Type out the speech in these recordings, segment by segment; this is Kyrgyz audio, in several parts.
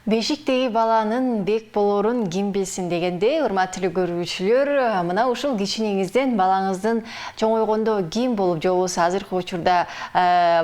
Бешиктеги баланын бек болорун ким билсин дегенде, урматтуу көрүүчүлөр, мына ушул кичинеңизден балаңыздын чоңойгондо ким болуп же болбосо азыркы учурда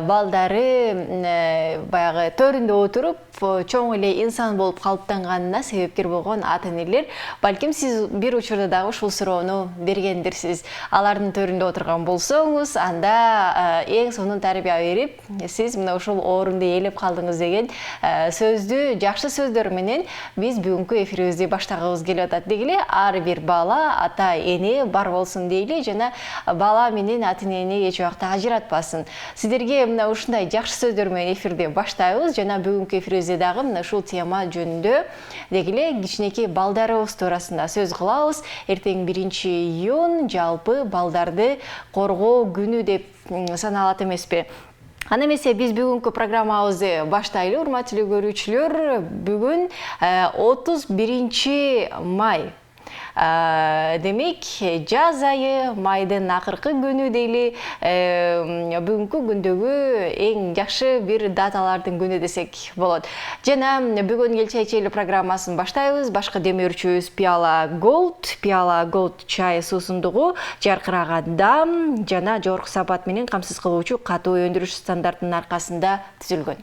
балдары баягы төрүндө отуруп чоң эле инсан болуп калыптанганына себепкер болгон ата-энелер, балким сиз бир учурда дагы ушул суроону бергендирсиз. Алардын төрүндө отурган болсоңуз, анда эң сонун тарбия берип, сиз мына ушул орунду ээлеп калдыңыз деген сөздү жакшы сөздөр менен биз бүгүнкү эфирибизди баштагыбыз келип атат. Дегиле ар бир бала ата эне бар болсун дейли жана бала менен ата-энени эч убакта ажыратпасын. Сиздерге мына ушундай жакшы сөздөр менен эфирди баштайбыз жана бүгүнкү эфирибизде дагы мына ушул тема жөнүндө дегиле кичинекей балдарыбыз туурасында сөз кылабыз. Эртең 1-июнь жалпы балдарды коргоо күнү деп саналат эмеспи? Аны эмесе биз бүгүнкү программабызды баштайлы, урматтуу көрүүчүлөр. Бүгүн 31 май. Демек, жаз айы, майдын акыркы күнү дейли, бүгүнкү күндөгү эң жакшы бир даталардын күнү десек болот. Жана бүгүн эл чайчели программасын баштайбыз. Башкы демөөрчүбүз Пиала Gold чай суусундугу жаркыраган дам жана жогорку сапат менен камсыз кылуучу катуу өндүрүш стандартынын аркасында түзүлгөн.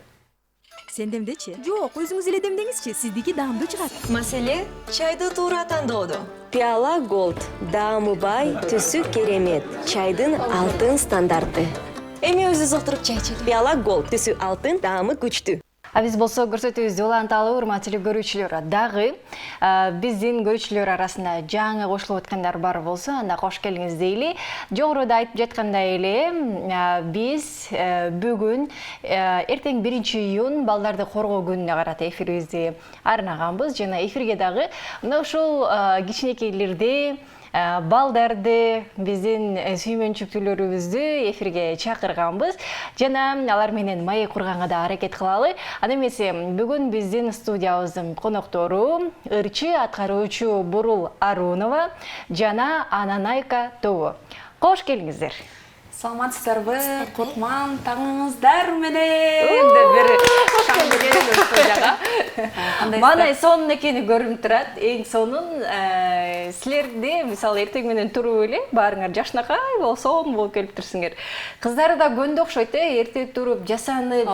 Сен демдечи? Жок, өзүңүз эле демдеңизчи, сиздики даамдуу чыгат. Маселе чайды туура тандоодо. Пиала Gold даамы бай, түсү керемет. Чайдын алтын стандарты. Эми өзүбүз отуруп чай ичели. Пиала Gold түсү алтын, даамы күчтүү. Биз болсо көрсөтүүбүздү уланталы, урматтуу көрүүчүлөр. Дагы биздин көрүүчүлөр арасында жаңы кошулуп аткандар бар болсо, анда кош келиңиз дейли. Жогоруда айтып жаткандай эле, биз бүгүн эртең 1-июнь балдарды коргоо күнүнө карата эфирибизди арнаганбыз. Жана эфирге дагы мына ушул кичинекейлерди, балдарды, биздин сүймөнчүктүүлөрүбүздү эфирге чакырганбыз. Жана алар менен маек курганга да аракет кылалы. Аны эмесе бүгүн биздин студиябыздын коноктору ырчы аткаруучу Бурул Арунова жана Ананайка тобу. Кош келиңиздер. Саламатсыздарбы, Кутман таңыңыздар менен деп бир студияга. Манай сонун экени көрүнүп турат. Эң сонун силерде мисалы эртең менен туруп эле баарыңар жашнакай сонун болуп келип турсуңар. Кыздар да көндү окшойт, эрте туруп жасанып,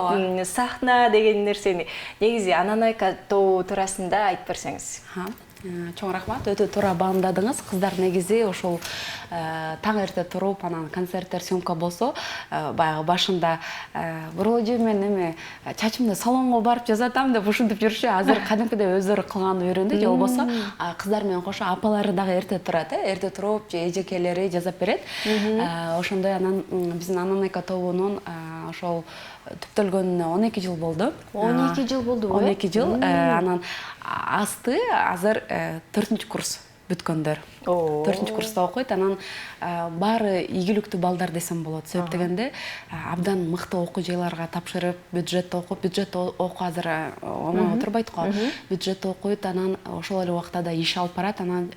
сахна деген нерсени. Негизи Ананайка тобу туурасында айтып берсеңиз. Чоң рахмат, өтө туура баамдадыңыз. Кыздар негизи ошол таң эрте туруп, анан концерттер, съемка болсо, баягы башында бурулжу мен эме чачымды салонго барып жасатам деп ушинтип жүрчү. Азыр кадимкидей өздөрү кылганды үйрөндү, же болбосо кыздар менен кошо апалары дагы эрте турат, эрте туруп, же эжекелери жасап берет. Ошондой анан биздин Ананайка тобунун ошол түптөлгөнүнө 12 жыл болду. 12 жыл болду. 12 жыл. Анан асты азыр 4-курс бүткөндөр. 4-курста окуйт. Анан баары ийгиликтүү балдар десем болот. Себеп дегенде абдан мыкты окуу жайларга тапшырып, бюджетте окуу азыр оңой отурбайт го. Бюджетте окуйт, анан ошол эле убакта да иш алып барат. Анан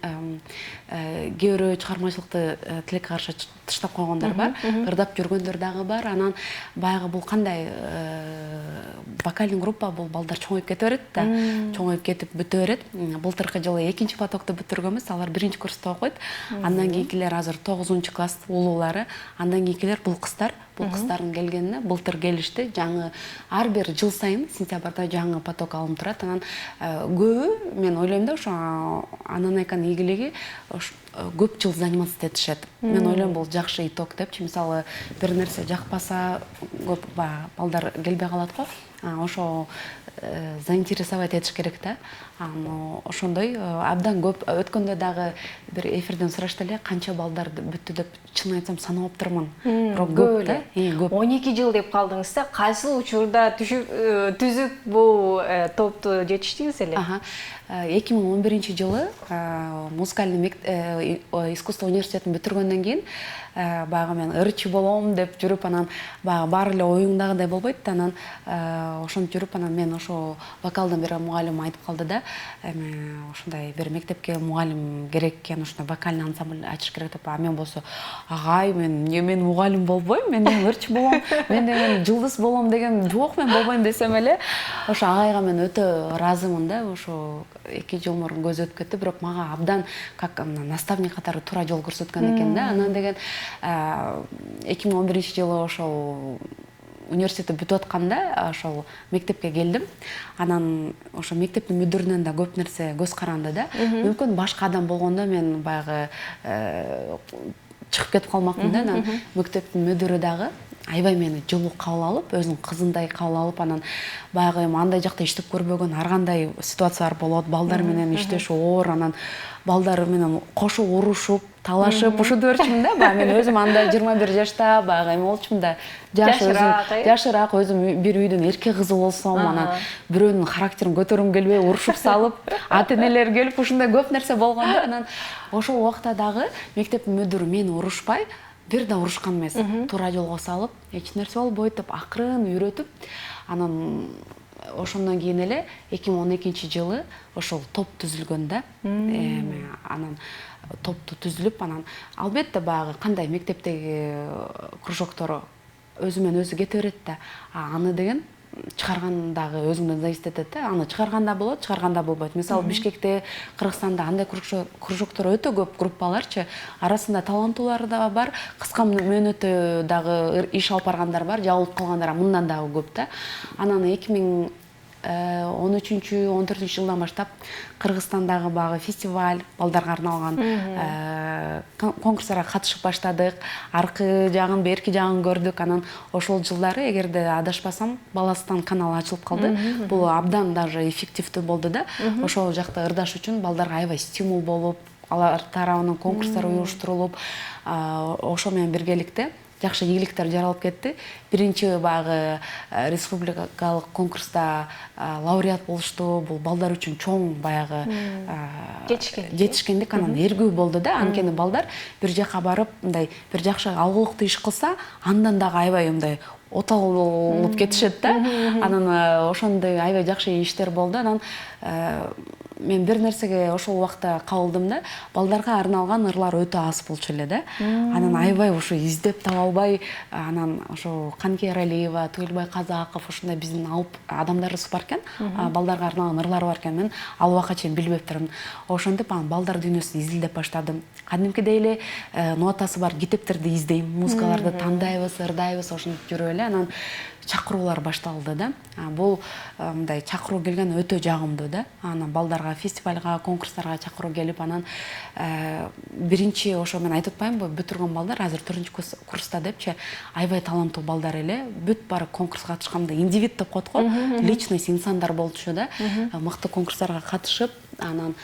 кээ бирөө чыгармачылыкты тилекке каршы таштап койгондар бар, ырдап жүргөндөр дагы бар. Анан баягы бул кандай вокальный группа, бул балдар чоңоюп кете берет да. Чоңоюп кетип бүтө берет. Былтыркы жылы 2-потокту бүтүргөнбүз, алар 1-курста окуйт. Андан кийинкилер азыр 9-класс улуулары. Андан кийинкилер бул кыздар. Бул кыздардын келгенине былтыр келишти. Жаңы ар бир жыл сайын сентябрда жаңы поток алынып турат. Анан көбү мен ойлойм да, ошо Ананайканын ийгилиги көп жыл заниматься этишет. Мен ойлойм бул жакшы итог депчи. Мисалы бир нерсе жакпаса көп балдар келбей калат го. Ошо заинтересовать этиш керек да. Ошондой абдан көп. Өткөндө дагы бир эфирден сурашты эле, канча балдар бүттү деп, чын айтсам санап турмун. Бирок көп да. 12 жыл деп калдыңыз да, кайсы учурда түзүп бул топту жетиштиңиз эле? 2011 жылы музыкальный искусство университетин бүтүргөндөн кийин баягы мен ырчы болом деп жүрүп анан баягы баары эле оюңдагыдай болбойт да, анан ошентип жүрүп анан мен ошо вокалдан бир мугалим айтып калды да, эми ошондой бир мектепке мугалим керек экен, ошондой вокальный ансамбль ачыш керек деп. А мен болсо, агай, мен мугалим болбойм, мен ырчы болом, мен деген жылдыз болом деген, жок, мен болбойм десем эле, ошо агайга мен өтө ыраазымын да. Ошо 2 жыл мурун көзү өтүп кетти, бирок мага абдан как наставник катары туура жол көрсөткөн экен да. Анан деген 2011-жылы ошол университетти бүтүп атканда ошол мектепке келдим. Анан ошо мектептин мүдүрүнөн да көп нерсе көз каранды да. Мүмкүн башка адам болгондо мен баягы чыгып кетип калмакмын да. Анан мектептин мүдүрү дагы аябай мени жылуу кабыл алып, өзүнүн кызындай кабыл алып, анан баягы андай жакта иштеп көрбөгөн ар кандай ситуациялар болот, балдар менен иштешүү оор, анан балдар менен кошо урушуп, талашып, ушинтип өрчүмүн да. Баягы мен өзүм анда 21 жашта баягы эме болчумун да, жашыраак, өзүм бир үйдүн эрке кызы болсом, анан бирөөнүн характерин көтөргүм келбей, урушуп салып, ата-энелер келип, ушундай көп нерсе болгон да. Анан ошол убакта дагы мектептин мүдүрү мени урушпай, бир да урушкан эмес, туура жолго салып, эч нерсе болбойт деп акырын үйрөтүп, анан ошондон кийин эле 2012-жылы ошол топ түзүлгөн да. Анан топту түзүлүп, анан албетте баягы кандай мектептеги кружоктор өзү менен өзү кете берет да. Аны деген чыгарган дагы өзүңдөн зависит этет да. Аны чыгарганда болот, чыгарганда болбойт. Мисалы Бишкекте, Кыргызстанда андай кружоктор өтө көп, группаларчы. Арасында таланттуулар да бар, кыска мөөнөттө дагы иш алып баргандар бар, жабылып калгандар мындан дагы көп да. Анан 2013-14 жылдан баштап Кыргызстандагы багы фестиваль, балдарга арналган конкурстарга катышып баштадык. Аркы жагын, берки жагын көрдүк. Анан ошол жылдары, эгерде адашпасам, Баластан каналы ачылып калды. Бул абдан даже эффективдүү болду да. Ошол жакта ырдаш үчүн балдарга аябай стимул болуп, алар тарабынан конкурстар уюштурулуп, ошо менен биргеликте жакшы ийгиликтер жаралып кетти. Биринчи баягы республикалык конкурста лауреат болушту. Бул балдар үчүн чоң баягы жетишкендик, анан эргүү болду да. Анткени балдар бир жака барып, мындай бир жакшы алгылыктуу иш кылса, андан дагы аябай мындай отолуп кетишет да. Анан ошондой аябай жакшы иштер болду. Анан мен бир нерсеге ошол убакта кабылдым да, балдарга арналган ырлар өтө аз болчу эле да. Анан аябай ушу издеп таба албай, анан ошо Канке Эралиева, Туэлбай Казаков, ушундай биздин алып адамдарыбыз бар экен, балдарга арналган ырлар бар экен. Мен ал убакка чейин билбептермин. Ошентип анан балдар дүйнөсүн изилдеп баштадым. Кадимкидей эле нотасы бар китептерди издейм, музыкаларды тандайбыз, ырдайбыз, ошентип жүрүп эле анан чакыруулар башталды да. Бул мындай чакыруу келген өтө жагымдуу да. Анан балдарга фестивалга, конкурстарга чакыруу келип, анан биринчи ошо мен айтып атпаймынбы, бүтүргөн балдар азыр 4-курста депчи, аябай таланттуу балдар эле, бүт баары конкурска катышканда индивид деп коет го, личность инсандар болчу да. Мыкты конкурстарга катышып, анан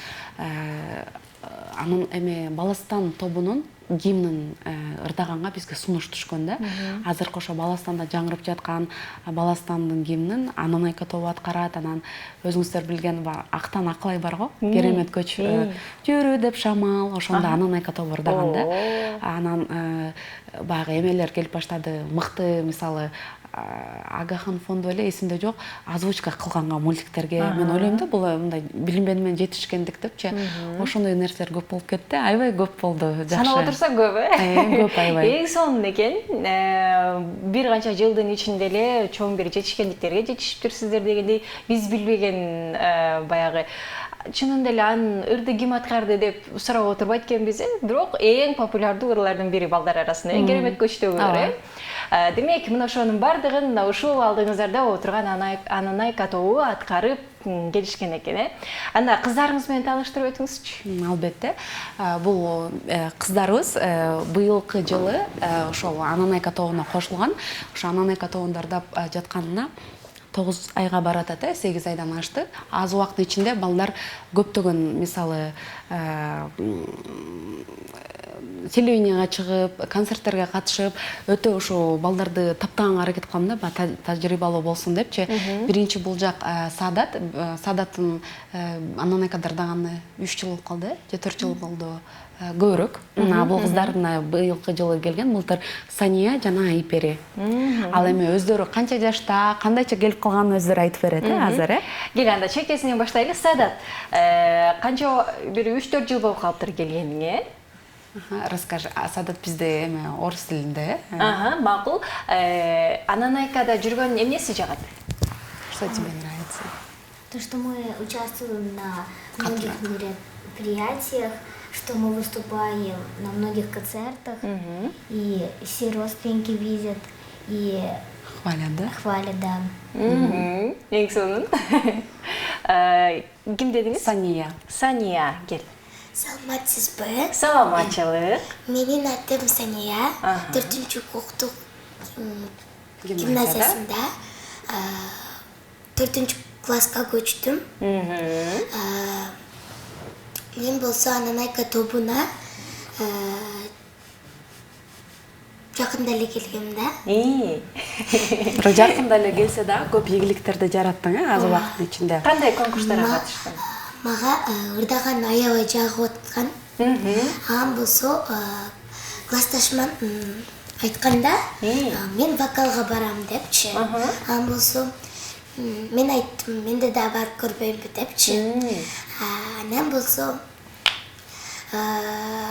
эме Баластан тобунун гимнин ырдаганга бизге сунуш түшкөн да. Азыркы ошо Баластанда жаңырып жаткан Баластандын гимнин Ананайка тобу аткарат. Анан өзүңүздөр билген Актан Акылай бар го, керемет көч жүрү деп шамал, ошондо Ананайка тобу ырдаган да. Анан баягы эмелер келип баштады, мыкты, мисалы Агахан фонду эле эсимде жок, озвучка кылганга мультиктерге. Мен ойлойм да, бул мындай билинбеди менен жетишкендик депчи. Ошондой нерселер көп болуп кетти, аябай көп болду. Жакшы. Санап отурсаң көп, көп аябай. Эң сонун экен. Бир канча жылдын ичинде эле чоң бир жетишкендиктерге жетишиптирсиздер дегендей, биз билбеген баягы чынында эле анын ырды ким аткарды деп сурап отурбайт экенбиз, бирок эң популярдуу ырлардын бири балдар арасында, эң керемет көчтөгүлөр. Демек, мына ошонун бардыгын ушул алдыңыздарда отурган Ананайка тобу аткарып келишкен экен. Анда кыздарыңыз менен тааныштырып өтүңүзчү. Албетте. Бул кыздарыбыз быйылкы жылы ошол Ананайка тобуна кошулган. Ошо Ананайка тобунда ырдап жатканына 9 айга барат ата, 8 айдан ашты. Аз убакыттын ичинде балдар көптөгөн, мисалы, телевидениеге чыгып, концерттерге катышып, өтө ошо балдарды таптаганга аракет кылам да, тажрыйбалуу болсун депчи. Биринчи бул жак Саадат, Саадаттын андан айкадардаганы 3 жыл болуп калды, же 4 жыл болду. Көбүрөөк. Мына бул кыздар мына быйылкы жылы келген, былтыр Сания жана Айпери. Ал эми өздөрү канча жашта, кандайча келип калганын өздөрү айтып берет, азыр, Кел анда чекесинен баштайлы. Саадат, канча бир 3-4 жыл болуп калыптыр келгениңе? Расскажи. Саадат бизде эми орус тилинде. Макул. Ананайкада жүргөн эмнеси жагат? Что тебе нравится? То, что мы участвуем на многих мероприятиях, что мы выступаем на многих концертах, и все родственники видят и Хвалят, да? хвалят, да. Эң сонун. Ким дедиңиз? Сания. Сания, кел. Саламатсыз бе? Саламатчылык. Менин атым Сания, 4-чү куктук гимназиясында 4-чү класска көчтүм. Мен болсо Ананайка тобуна жакында эле келгем да. Бирок жакында эле келсе да, көп ийгиликтерди жараттың, аз убакыттын ичинде. Кандай конкурстарга катыштың? Мага ырдаган аябай жагып аткан. Ан болсо классташман айтканда, мен вокалга барам депчи. Ан болсо мен айттым, менде да барып көрбөймүн депчи. Анан болсо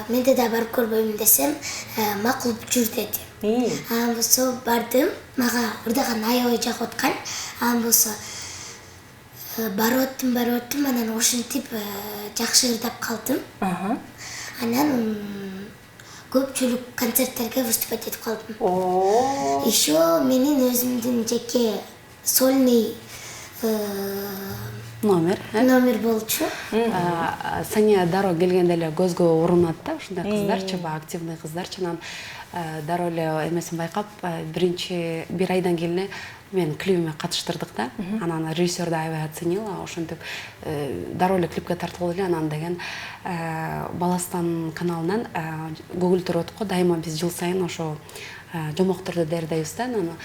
менде да барып көрбөймүн десем, макул жүр деди. Анан болсо бардым, мага ырдаган аябай жагып аткан. Анан болсо барып аттым, анан ошентип жакшы ырдап калдым. Анан көпчүлүк концерттерге выступать этип калдым. Еще менин өзүмдүн жеке сольный номер болчу. Сания дароо келгенде эле көзгө урунат да, ушундай кыздарчы, активный кыздарчы. Анан дароо эле эмесин байкап, бир айдан кийин мен клипиме катыштырдык да. Анан режиссер да аябай оценил, ошентип дароо эле клипке тартылып эле. Анан деген Баластан каналынан Google Төрөткө дайыма биз жыл сайын ошо жомоктурду дайрдайбыз да. Анан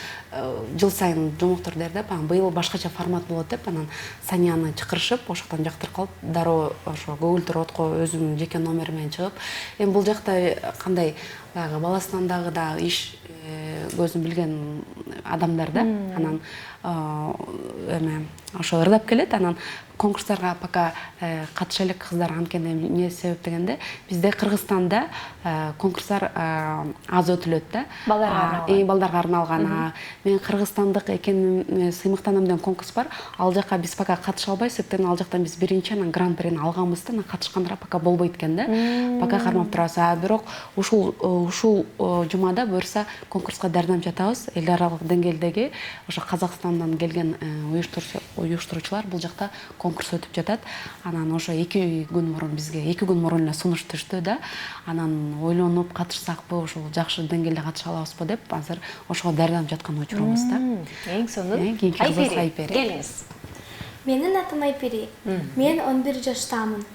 жыл сайын жомоктур дайрдап, быйыл башкача формат болот деп, анан Санияны чакырышып, ошоктон жактырып калып, дароо ошо Google Төрөткө өзүмдүн жеке номери менен чыгып, эми бул жакта кандай баягы Баластандагы да иш көзүн билген адамдар да. Анан эме ошо ырдап келет. Анан конкурстарга пока катыша элек кыздар анткени эмне себеп дегенде, бизде Кыргызстанда конкурстар аз өтүлөт да. Балдарга арналган. Мен кыргызстандык экеним сыймыктанам деген конкурс бар. Ал жака биз пока катыша албайбыз, себептен ал жактан биз биринчи, анан гран-прини алганбыз да. Катышкандар пока болбойт экен да. Пока кармап турабыз. Бирок ушул жумада буюрса конкурска даярданып жатабыз. Эл аралык деңгээлдеги ошо Казакстандан келген уюштуруучулар бул жакта конкурс өтүп жатат. Анан ошо 2 күн мурун бизге 2 күн мурун эле сунуш түштү да. Анан ойлонуп катышсакпы, ошол жакшы деңгээлде катыша алабызбы деп, азыр ошого даярданып жаткан учурубуз да. Эң сонун. Айпери, келиңиз. Менин атым Айпери. Мен 11 жаштамын.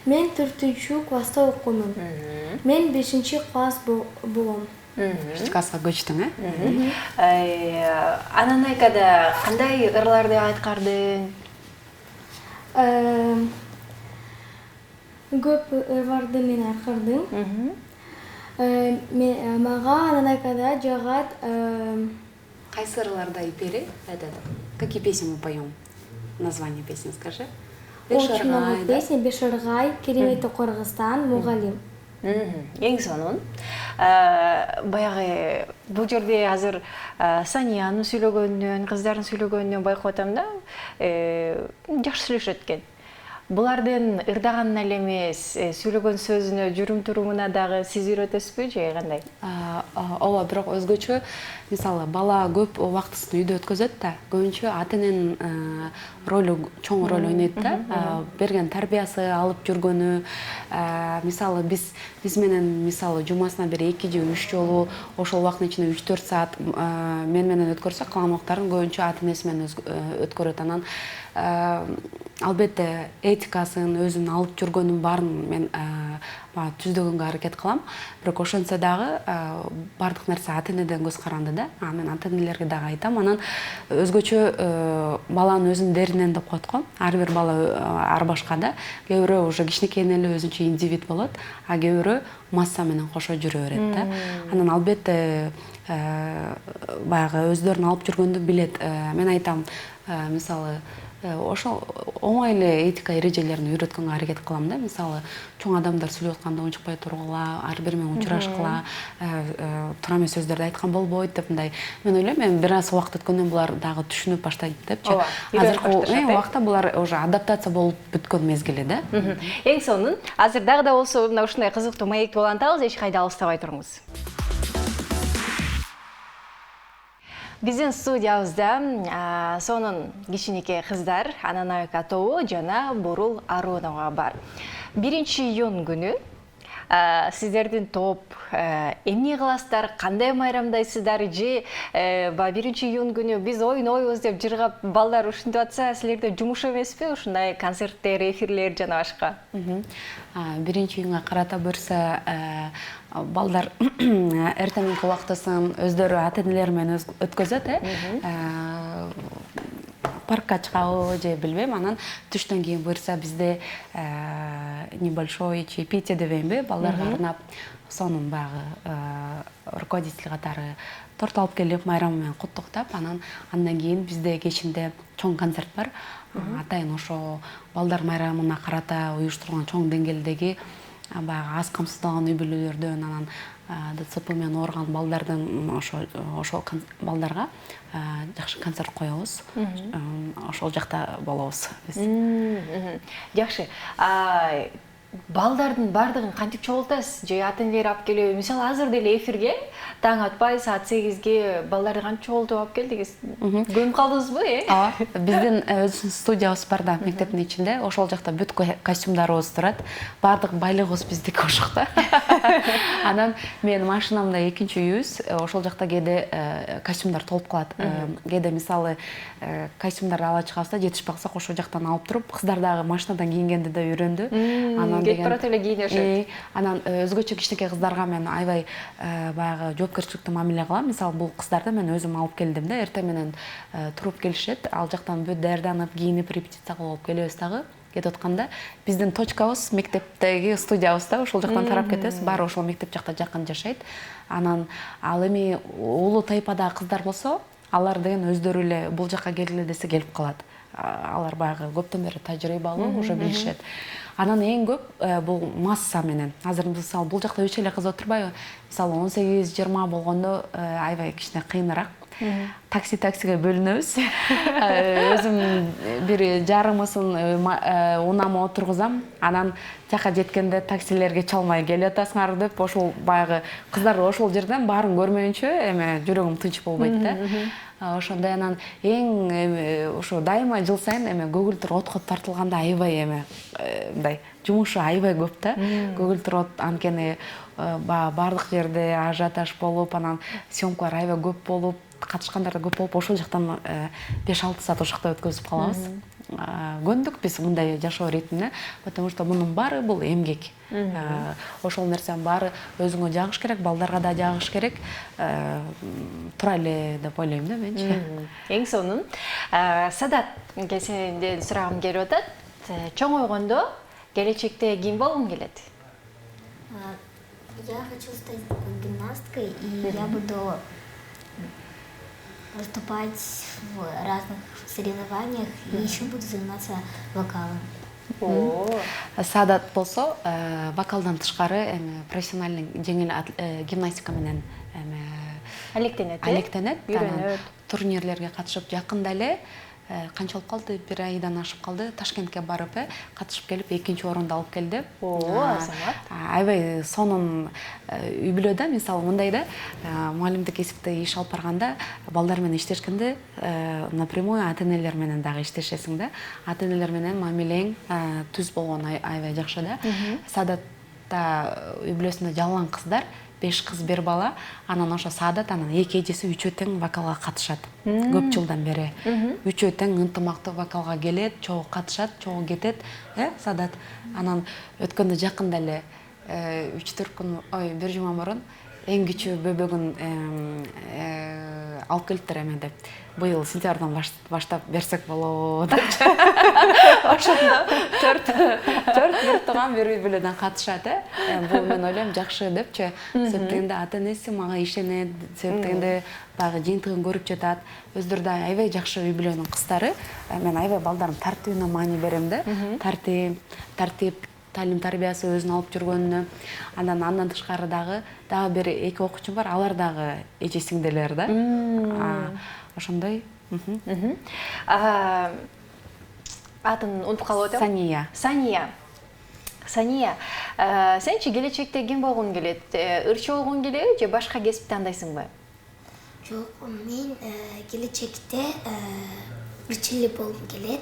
Мен 4-чү класста окумун. Мен 5-чи класс болом. 5 класска көчтүң, э? Ананайкада кандай ырларды айткардың? Көп ырларды мен айткардым. Мага Ананайкада жагат. Кайсы ырларда Айпери? Какие песни мы поем? Название песни скажи. Очень много песен. Бешаргай, Керемети Кыргызстан, Мугалим. Эң сонун. Баягы бул жерде азыр Саниянын сүйлөгөнүнөн, кыздардын сүйлөгөнүнөн байкап атам да, жакшы сүйлөшөт экен. Булардын ырдаганына эле эмес, сүйлөгөн сөзүнө, жүрүм-турумуна дагы сиз үйрөтөсүзбү же кандай? Ооба, бирок өзгөчө, мисалы, бала көп убактысын үйдө өткөзөт да, көбүнчө ата-эненин ролу, чоң роль ойнойт да, берген тарбиясы, алып жүргөнү, мисалы, биз менен, мисалы, жумасына бир 2 же 3 жолу, ошол убакыттын ичинде 3-4 саат мен менен өткөрсөк, калган убактарын көбүнчө ата-энеси менен өткөрөт. Анан албетте этикасын өзүнүн алып жүргөнүн баарын мен түздөгөнгө аракет кылам. Бирок ошентсе дагы бардык нерсе ата энеден көз каранды да. Мен ата энелерге дагы айтам. Анан өзгөчө баланын өзүнүн деринен деп коет го. Ар бир бала ар башка да. Кээ бирөө уже кичинекейинен эле өзүнчө индивид болот, а кээ бирөө масса менен кошо жүрө берет да. Анан албетте баягы өздөрүн алып жүргөндү билет. Мен айтам, мисалы ошол оңой эле этика эрежелерин үйрөткөнгө аракет кылам да. Мисалы чоң адамдар сүйлөп атканда унчукпай тургула, ар бири менен учурашкыла, туура эмес сөздөрдү айткан болбойт деп мындай. Мен ойлойм, бир аз убакыт өткөндөн булар дагы түшүнүп баштайт депчи. Азыркы убакта булар уже адаптация болуп бүткөн мезгили да. Эң сонун азыр дагы да болсо мына ушундай кызыктуу маекти улантабыз, эч кайда алыстабай туруңуз. Биздин студиябызда сонун кичинекей кыздар Ананайка тобу жана Бурул Аронова бар. 1-июнь күнү сиздердин топ эмне кыласыздар, кандай майрамдайсыздар же 1-июнь күнү биз ойнойбуз деп жыргап балдар ушинтип атса, силерде жумуш эмеспи ушундай концерттер, эфирлер жана башка? 1-июнга карата буюрса балдар эртең мененки убактысын өздөрү ата энелери менен өткөзөт, паркка чыгабы же билбейм. Анан түштөн кийин буюрса бизде небольшой чаепитие дебеймби, балдарга арнап сонун баягы руководитель катары торт алып келип майрамы менен куттуктап, андан кийин бизде кечинде чоң концерт бар. Атайын ошо балдар майрамына карата уюштурулган чоң деңгээлдеги баягы аз камсыздалган үй бүлөлөрдөн, анан ДЦП менен ооруган балдардын ошол балдарга жакшы концерт коебуз. Ошол жакта болобуз биз. Жакшы. Балдардын бардыгын кантип чогултасыз? Же ата энелер алып келеби? Мисалы азыр деле эфирге таң атпай саат 8ге балдарды кантип чогултуп алып келдиңиз? Көрүнүп калдыңызбы, Ооба, биздин өзүбүздүн студиябыз бар да, мектептин ичинде. Ошол жакта бүт костюмдарыбыз турат. Бардык байлыгыбыз биздики ошокто. Анан мен машинамда 2-үйүбүз, ошол жакта кээде костюмдар толуп калат. Кээде мисалы костюмдарды ала чыгабыз да, жетишпей калсак ошол жактан алып туруп, кыздар дагы машинадан кийингенди да үйрөндү. Кетип барат эле кийинишет. Анан өзгөчө кичинекей кыздарга мен аябай баягы жоопкерчиликтүү мамиле кылам. Мисалы бул кыздарды мен өзүм алып келдим да, эртең менен туруп келишет. Ал жактан бүт даярданып, кийинип, репетиция кылып келебиз дагы. Кетип атканда биздин точкабыз мектептеги студиябызда, ошол жактан тарап кетебиз. Баары ошол мектеп жакта жакын жашайт. Анан ал эми улуу тайпадагы кыздар болсо, алар деген өздөрү эле бул жакка келгиле десе келип калат. Алар баягы көптөн бери тажрыйбалуу, уже билишет. Анан эң көп бул масса менен. Азыр мисалы бул жакта үч эле кыз отурбайбы? Мисалы 18-20 болгондо аябай кичине кыйыныраак. Таксиге бөлүнөбүз. Өзүм бир жарымысын унама отургузам. Анан жака жеткенде таксилерге чалмай келип атасыңар деп, ошол баягы кыздар ошол жерден баарын көрмөйүнчө эме жүрөгүм тынч болбойт да. Ошондой анан эң ошо дайыма жыл сайын эме көгүлтүр отко тартылганда аябай эме мындай жумушу аябай көп да. Көгүлтүр от анткени баардык жерде ажиотаж болуп, анан съемкалар аябай көп болуп, катышкандар да көп болуп, ошол жактан 5-6 саат ошокто өткөзүп калабыз. Көндүк биз мындай жашоо ритмине, потому что мунун баары бул эмгек. Ошол нерсенин баары өзүңө жагыш керек, балдарга да жагыш керек. Тура эле деп ойлойм да менчи. Эң сонун. Садат, сенден сурагым келип атат. Чоңойгондо келечекте ким болгуң келет? Я хочу стать гимнасткой, и я буду выступать в разных соревнованиях и еще буду заниматься вокалом. Садат болсо, вокалдан тышкары профессиональный жеңил гимнастика менен алектенет, турнирлерге катышып, жакында эле канчалып калды, 1 айдан ашып калды, Ташкентке барып катышып келип 2-орунду алып келди. Аябай сонун үй бүлөдө, мисалы мындай да, мугалимдик кесипте иш алып барганда, балдар менен иштешкенде напрямую ата энелер менен дагы иштешесиң да. Ата энелер менен мамилең түз болгон аябай жакшы да. Садатта үй бүлөсүндө жалган кыздар 5 кыз 1 бала, анан ошо Саадат анан 2 эжеси үчөө тең вокалга катышат. Көп жылдан бери. Үчөө тең ынтымактуу вокалга келет, чогуу катышат, чогуу кетет, Саадат. Анан өткөндө жакында эле 3-4 күн, 1 жума мурун эң кичүү бөбөгүн алып келиптир эмеде. Быйыл сентябрдан баштап берсек болобу депчи. Ошондо 4 бир тууган бир үй бүлөдөн катышат, Бул мен ойлойм жакшы депчи. Себептегенде ата-энеси мага ишенет, себептегенде баягы жыйынтыгын көрүп жатат. Өздөрү да аябай жакшы үй бүлөнүн кыздары. Мен аябай балдардын тартибине маани берем да. Тартип, талим тарбиясы өзүн алып жүргөнүнө, андан тышкары дагы бир 2 окуучум бар, алар дагы эже сиңдилер да. Ошондой. Атын унутуп калып атам. Сания, сенчи келечекте ким болгуң келет? Ырчы болгуң келеби же башка кесип тандайсыңбы? Жок, мен келечекте ырчылы болгум келет.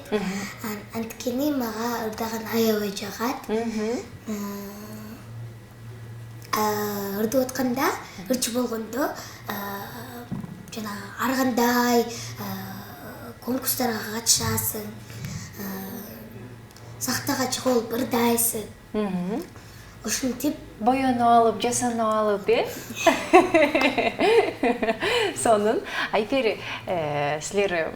Анткени мага ырдаган аябай жагат. Ырдып атканда, ырчы болгондо жана ар кандай конкурстарга катышасың, сахнага чыгып ырдайсың. Ушинтип Боюнуп алып, жасанып алып, Сонун. Айпери, силер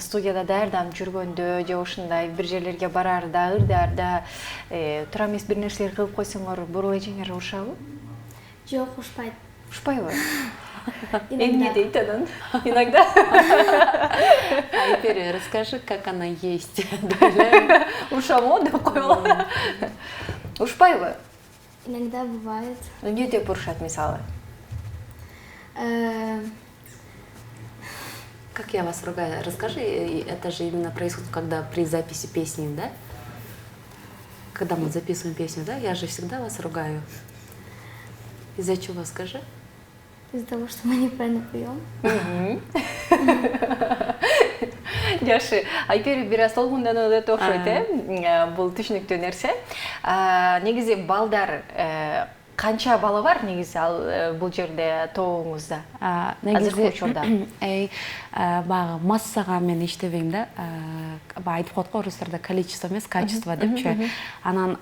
студияда даярданып жүргөндө же ушундай бир жерлерге барарда, ырдарда туура эмес бир нерселер кылып койсоңор, бурул эжеңер урушабы? Жок, ушпайт. Ушпайбы? Эмне дейт анан? Иногда. Айпери, расскажи, как она есть. Ушаму деп койгула. Ушпайбы? Иногда бывает. Эмне деп урушат мисалы? Как я вас ругаю? Расскажи, это же именно происходит, когда при записи песни, да? Когда мы записываем песню, да? Я же всегда вас ругаю. Из-за чего, скажи? Из-за того, что мы неправильно поем. Жакшы, Айпери бир аз толкунданып окшойт, бул түшүнүктүү нерсе. Негизи балдар канча бала бар негизи ал бул жерде тобуңузда? Негизи баягы массага мен иштебейм да. Баягы айтып коет го орустарда количество эмес, качество депчи. Анан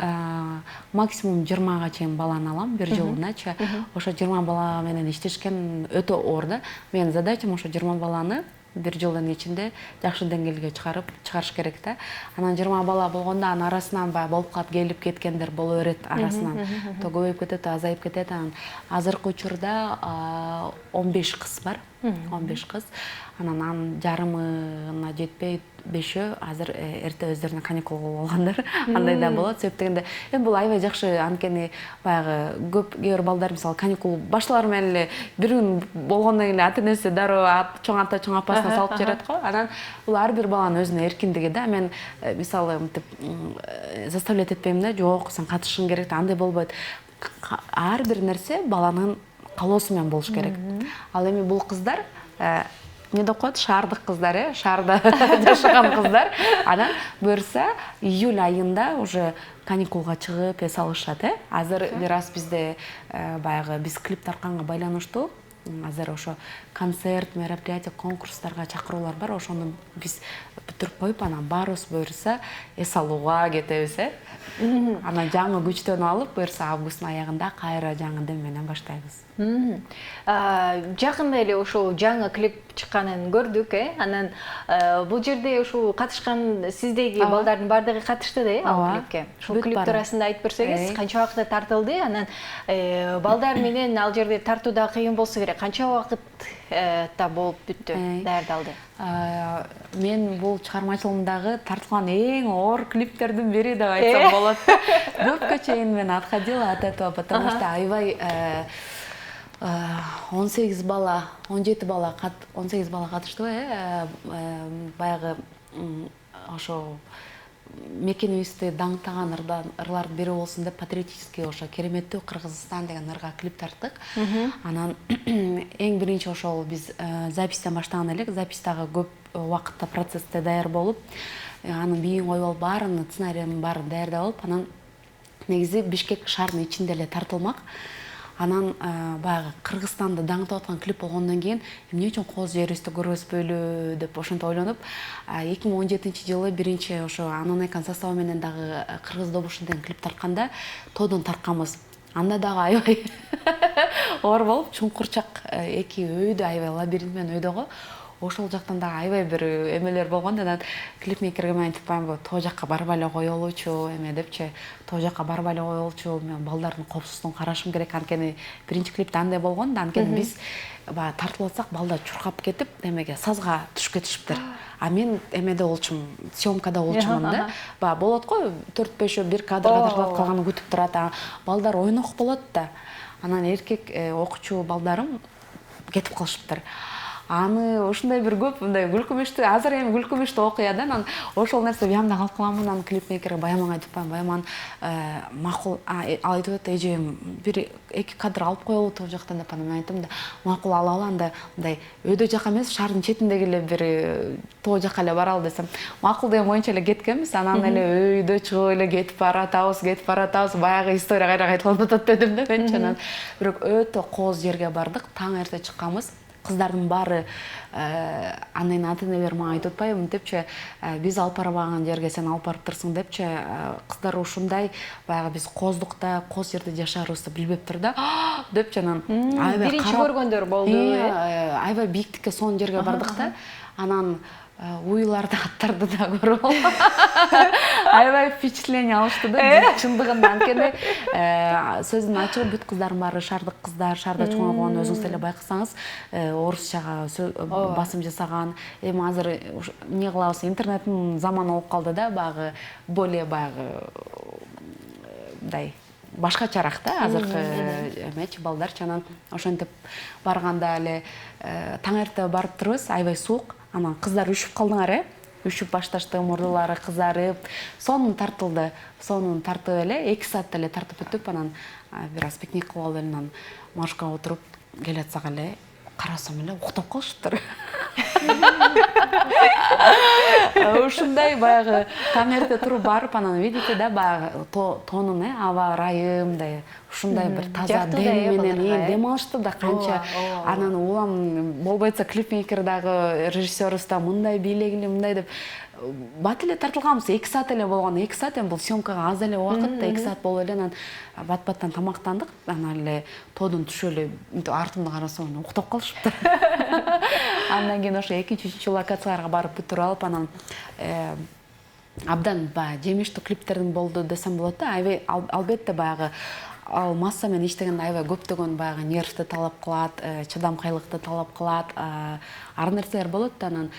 максимум 20га чейин баланы алам бир жылыначы. Ошо 20 бала менен иштешкен өтө оор да. Менин задачам ошо 20 баланы бир жылдын ичинде жакшы деңгээлге чыгарыш керек да. Анан 20 бала болгондо анын арасынан баягы болуп калып келип кеткендер боло берет арасынан. То көбөйүп кетет, то азайып кетет. Анан азыркы учурда 15 кыз бар. 15 кыз. Анан жарымына жетпей 5-өө азыр эрте өздөрүнө каникул болуп алгандар. Андай да болот. Себептегенде бул аябай жакшы, анткени баягы көп кээ бир балдар мисалы каникул башталар менен эле бир күн болгондон кийин ата-энеси дароо чоң ата чоң апасына салып жиберет го. Анан бул ар бир баланын өзүнүн эркиндиги да. Мен мисалы мынтип заставлять этпейм да, жок, сен катышышың керек да, андай болбойт. Ар бир нерсе баланын каалоосу менен болуш керек. Ал эми бул кыздар не деп коет, шаардык кыздар, шаарда жашаган кыздар. Анан буюрса июль айында уже каникулга чыгып салышат. Азыр бир аз бизде баягы биз клип тартканга байланыштуу азыр ошо концерт, мероприятие, конкурстарга чакыруулар бар. Ошону биз бүтүрүп коюп, анан баарыбыз буюрса эс алууга кетебиз. Анан жаңы күчтөнүп алып, буюрса августтун аягында кайра жаңы дем менен баштайбыз. Жакында эле ошол жаңы клип чыкканын көрдүк, Анан бул жерде ушул катышкан сиздеги балдардын баардыгы катышты да, ал клипке. Ушул клип туурасында айтып берсеңиз, канча убакытта тартылды? Анан балдар менен ал жерде тартууда кыйын болсо керек. Канча убакытта болуп бүттү, даярдалды? Мен бул чыгармачылыгымдагы тартылган эң оор клиптердин бири деп айтсам болот. Көпкө чейин мен отходила от этого, потому что аябай 18 бала, 17 бала, 18 бала катышты, баягы ошо мекенибизди даңктаган ырлардын бири болсун деп патриотический ошо кереметтүү Кыргызстан деген ырга клип тарттык. Анан эң биринчи ошол биз запистен баштаган элек, запистагы көп убакытта процессте даяр болуп, анын бийин коюп алып, баарын сценариянын баарын даярдап алып, анан негизи Бишкек шаарынын ичинде эле тартылмак. Анан баягы Кыргызстанды даңтып аткан клип болгондон кийин эмне үчүн кооз жерибизди көрбөспөйлү деп ошентип ойлонуп 2017-жылы биринчи ошо Анан Экан составы менен дагы Кыргыз добушу деген клип тартканда тоодон тартканбыз. Анда дагы аябай оор болуп, чуңкурчак эки өйдө аябай лабиринт менен өйдөгө ошол жактан да аябай бир эмелер болгон. Анан клипмейкерге мен айтып коем, тоо жакка барбай эле коелучу эме депчи. Тоо жакка барбай эле коелучу, мен балдардын коопсуздугун карашым керек. Анткени биринчи клипте андай болгон да, анткени биз баягы тартылып атсак балдар чуркап кетип, эмеге сазга түшүп кетишиптир. А мен эмеде болчумун, съемкада болчумун да. Баягы болот го 4-5 бир кадрга тартылып калганын күтүп турат. Балдар ойнок болот да. Анан эркек окуучу балдарым кетип калышыптыр. Аны ошондой бир көп мындай күлкүмүштүү, азыр эми күлкүмүштүү окуя да. Анан ошол нерсе буямда калып каламын. Анан клипмейкерге Баяманга айтып коем, Баяман макул, ал айтып атат, эжем бир эки кадр алып коелу тоо жактан деп. Анан мен айттым да, макул алалы, анда мындай өйдө жака эмес, шаардын четиндеги эле бир тоо жака эле баралы десем, макул деген боюнча эле кеткенбиз. Анан эле өйдө чыгып эле кетип баратабыз, баягы история кайра кайталанып атат дедим да менчи. Анан бирок өтө кооз жерге бардык, таң эрте чыкканбыз. Кыздардын баары анын ата-энелери мага айтып атпайбы, мынтипчи биз алып барбаган жерге сен алып барыптырсың депчи, кыздар ушундай баягы биз кооздукта, кооз жерде жашаарыбызды билбептир да депчи. Анан аябай биринчи көргөндөр болду. Аябай бийиктикке сонун жерге бардык да. Анан уйларды, аттарды да көрүп аябай впечатление алышты да, чындыгында. Анткени сөздүн ачыгы бүт кыздардын баары шаардык кыздар, шаарда чоңойгон, өзүңүз эле байкасаңыз, орусчага басым жасаган. Эми азыр эмне кылабыз, интернеттин заманы болуп калды да, баягы более баягы мындай башкачараак да азыркы эмечи балдарчы. Анан ошентип барганда эле таң эрте барып турбуз, аябай суук. Анан кыздар үшүп калдыңар, үшүп башташты, мурдулары кызарып, сонун тартылды. Сонун тартып эле 2 саат эле тартып өтүп, анан бир аз пикник кылып алып, анан машинага отуруп келатсак эле карасам эле уктап калышыптыр. Ушундай баягы таң эрте туруп барып, анан видите да, баягы тоонун аба ырайы мындай ушундай бир таза дем менен дем алышты да канча. Анан улам болбойт клипмейкер дагы режиссерубуз да мындай бийлегиле, мындай деп бат эле тартылганбыз. 2 саат эле болгон. 2 саат эми бул съемкага аз эле убакыт да, 2 саат болуп эле. Анан бат-баттан тамактандык. Анан эле тоодон түшүп эле артымды карасам уктап калышыптыр. Андан кийин ошо 2-3 локацияларга барып бүтүрүп алып, анан абдан баягы жемиштүү клиптердин болду десем болот да. Албетте баягы ал масса менен иштегенде аябай көптөгөн баягы нервти талап кылат, чыдамкайлыкты талап кылат, ар нерселер болот да. Анан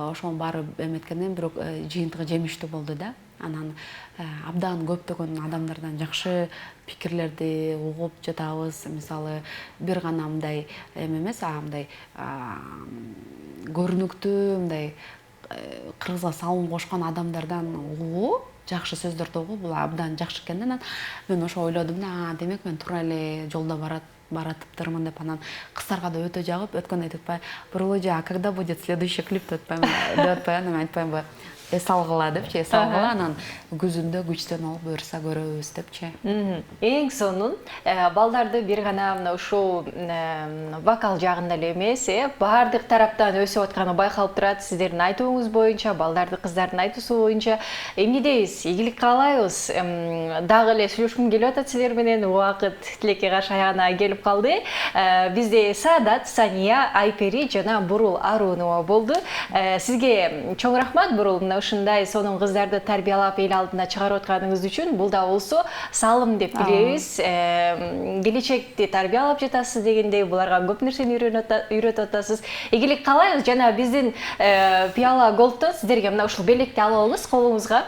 ошонун баары эметкенден бирок жыйынтыгы жемиштүү болду да. Анан абдан көптөгөн адамдардан жакшы пикирлерди угуп жатабыз. Мисалы бир гана мындай эме эмес, мындай көрүнүктүү мындай кыргызга салым кошкон адамдардан угуу, жакшы сөздөрдү угуу, бул абдан жакшы экен. Анан мен ошо ойлодум да, демек мен туура эле жолдо баратыптырмын деп. Анан кыздарга да өтө жагып, өткөндө айтып атпай, Бурлужа, а когда будет следующий клип деп атпайм, анан айтпайм, эс алгыла депчи, эс алгыла, анан күзүндө күчтөн алып буюрса көрөбүз депчи. Эң сонун балдарды бир гана мына ушул вокал жагында эле эмес, баардык тараптан өсүп атканы байкалып турат. Сиздердин айтууңуз боюнча, балдарды кыздардын айтуусу боюнча эмне дейбиз, ийгилик каалайбыз. Дагы эле сүйлөшкүм келип атат силер менен, убакыт тилекке каршы аягына келип калды. Бизде Саадат, Сания, Айпери жана Бурул Аруунова болду. Сизге чоң рахмат, Бурул, ушундай сонун кыздарды тарбиялап эл алдына чыгарып атканыңыз үчүн. Бул да болсо салым деп билебиз. Келечекти тарбиялап жатасыз дегендей, буларга көп нерсени үйрөтүп атасыз. Ийгилик каалайбыз. Жана биздин Пиала Голдтон сиздерге мына ушул белекти алып алыңыз колуңузга.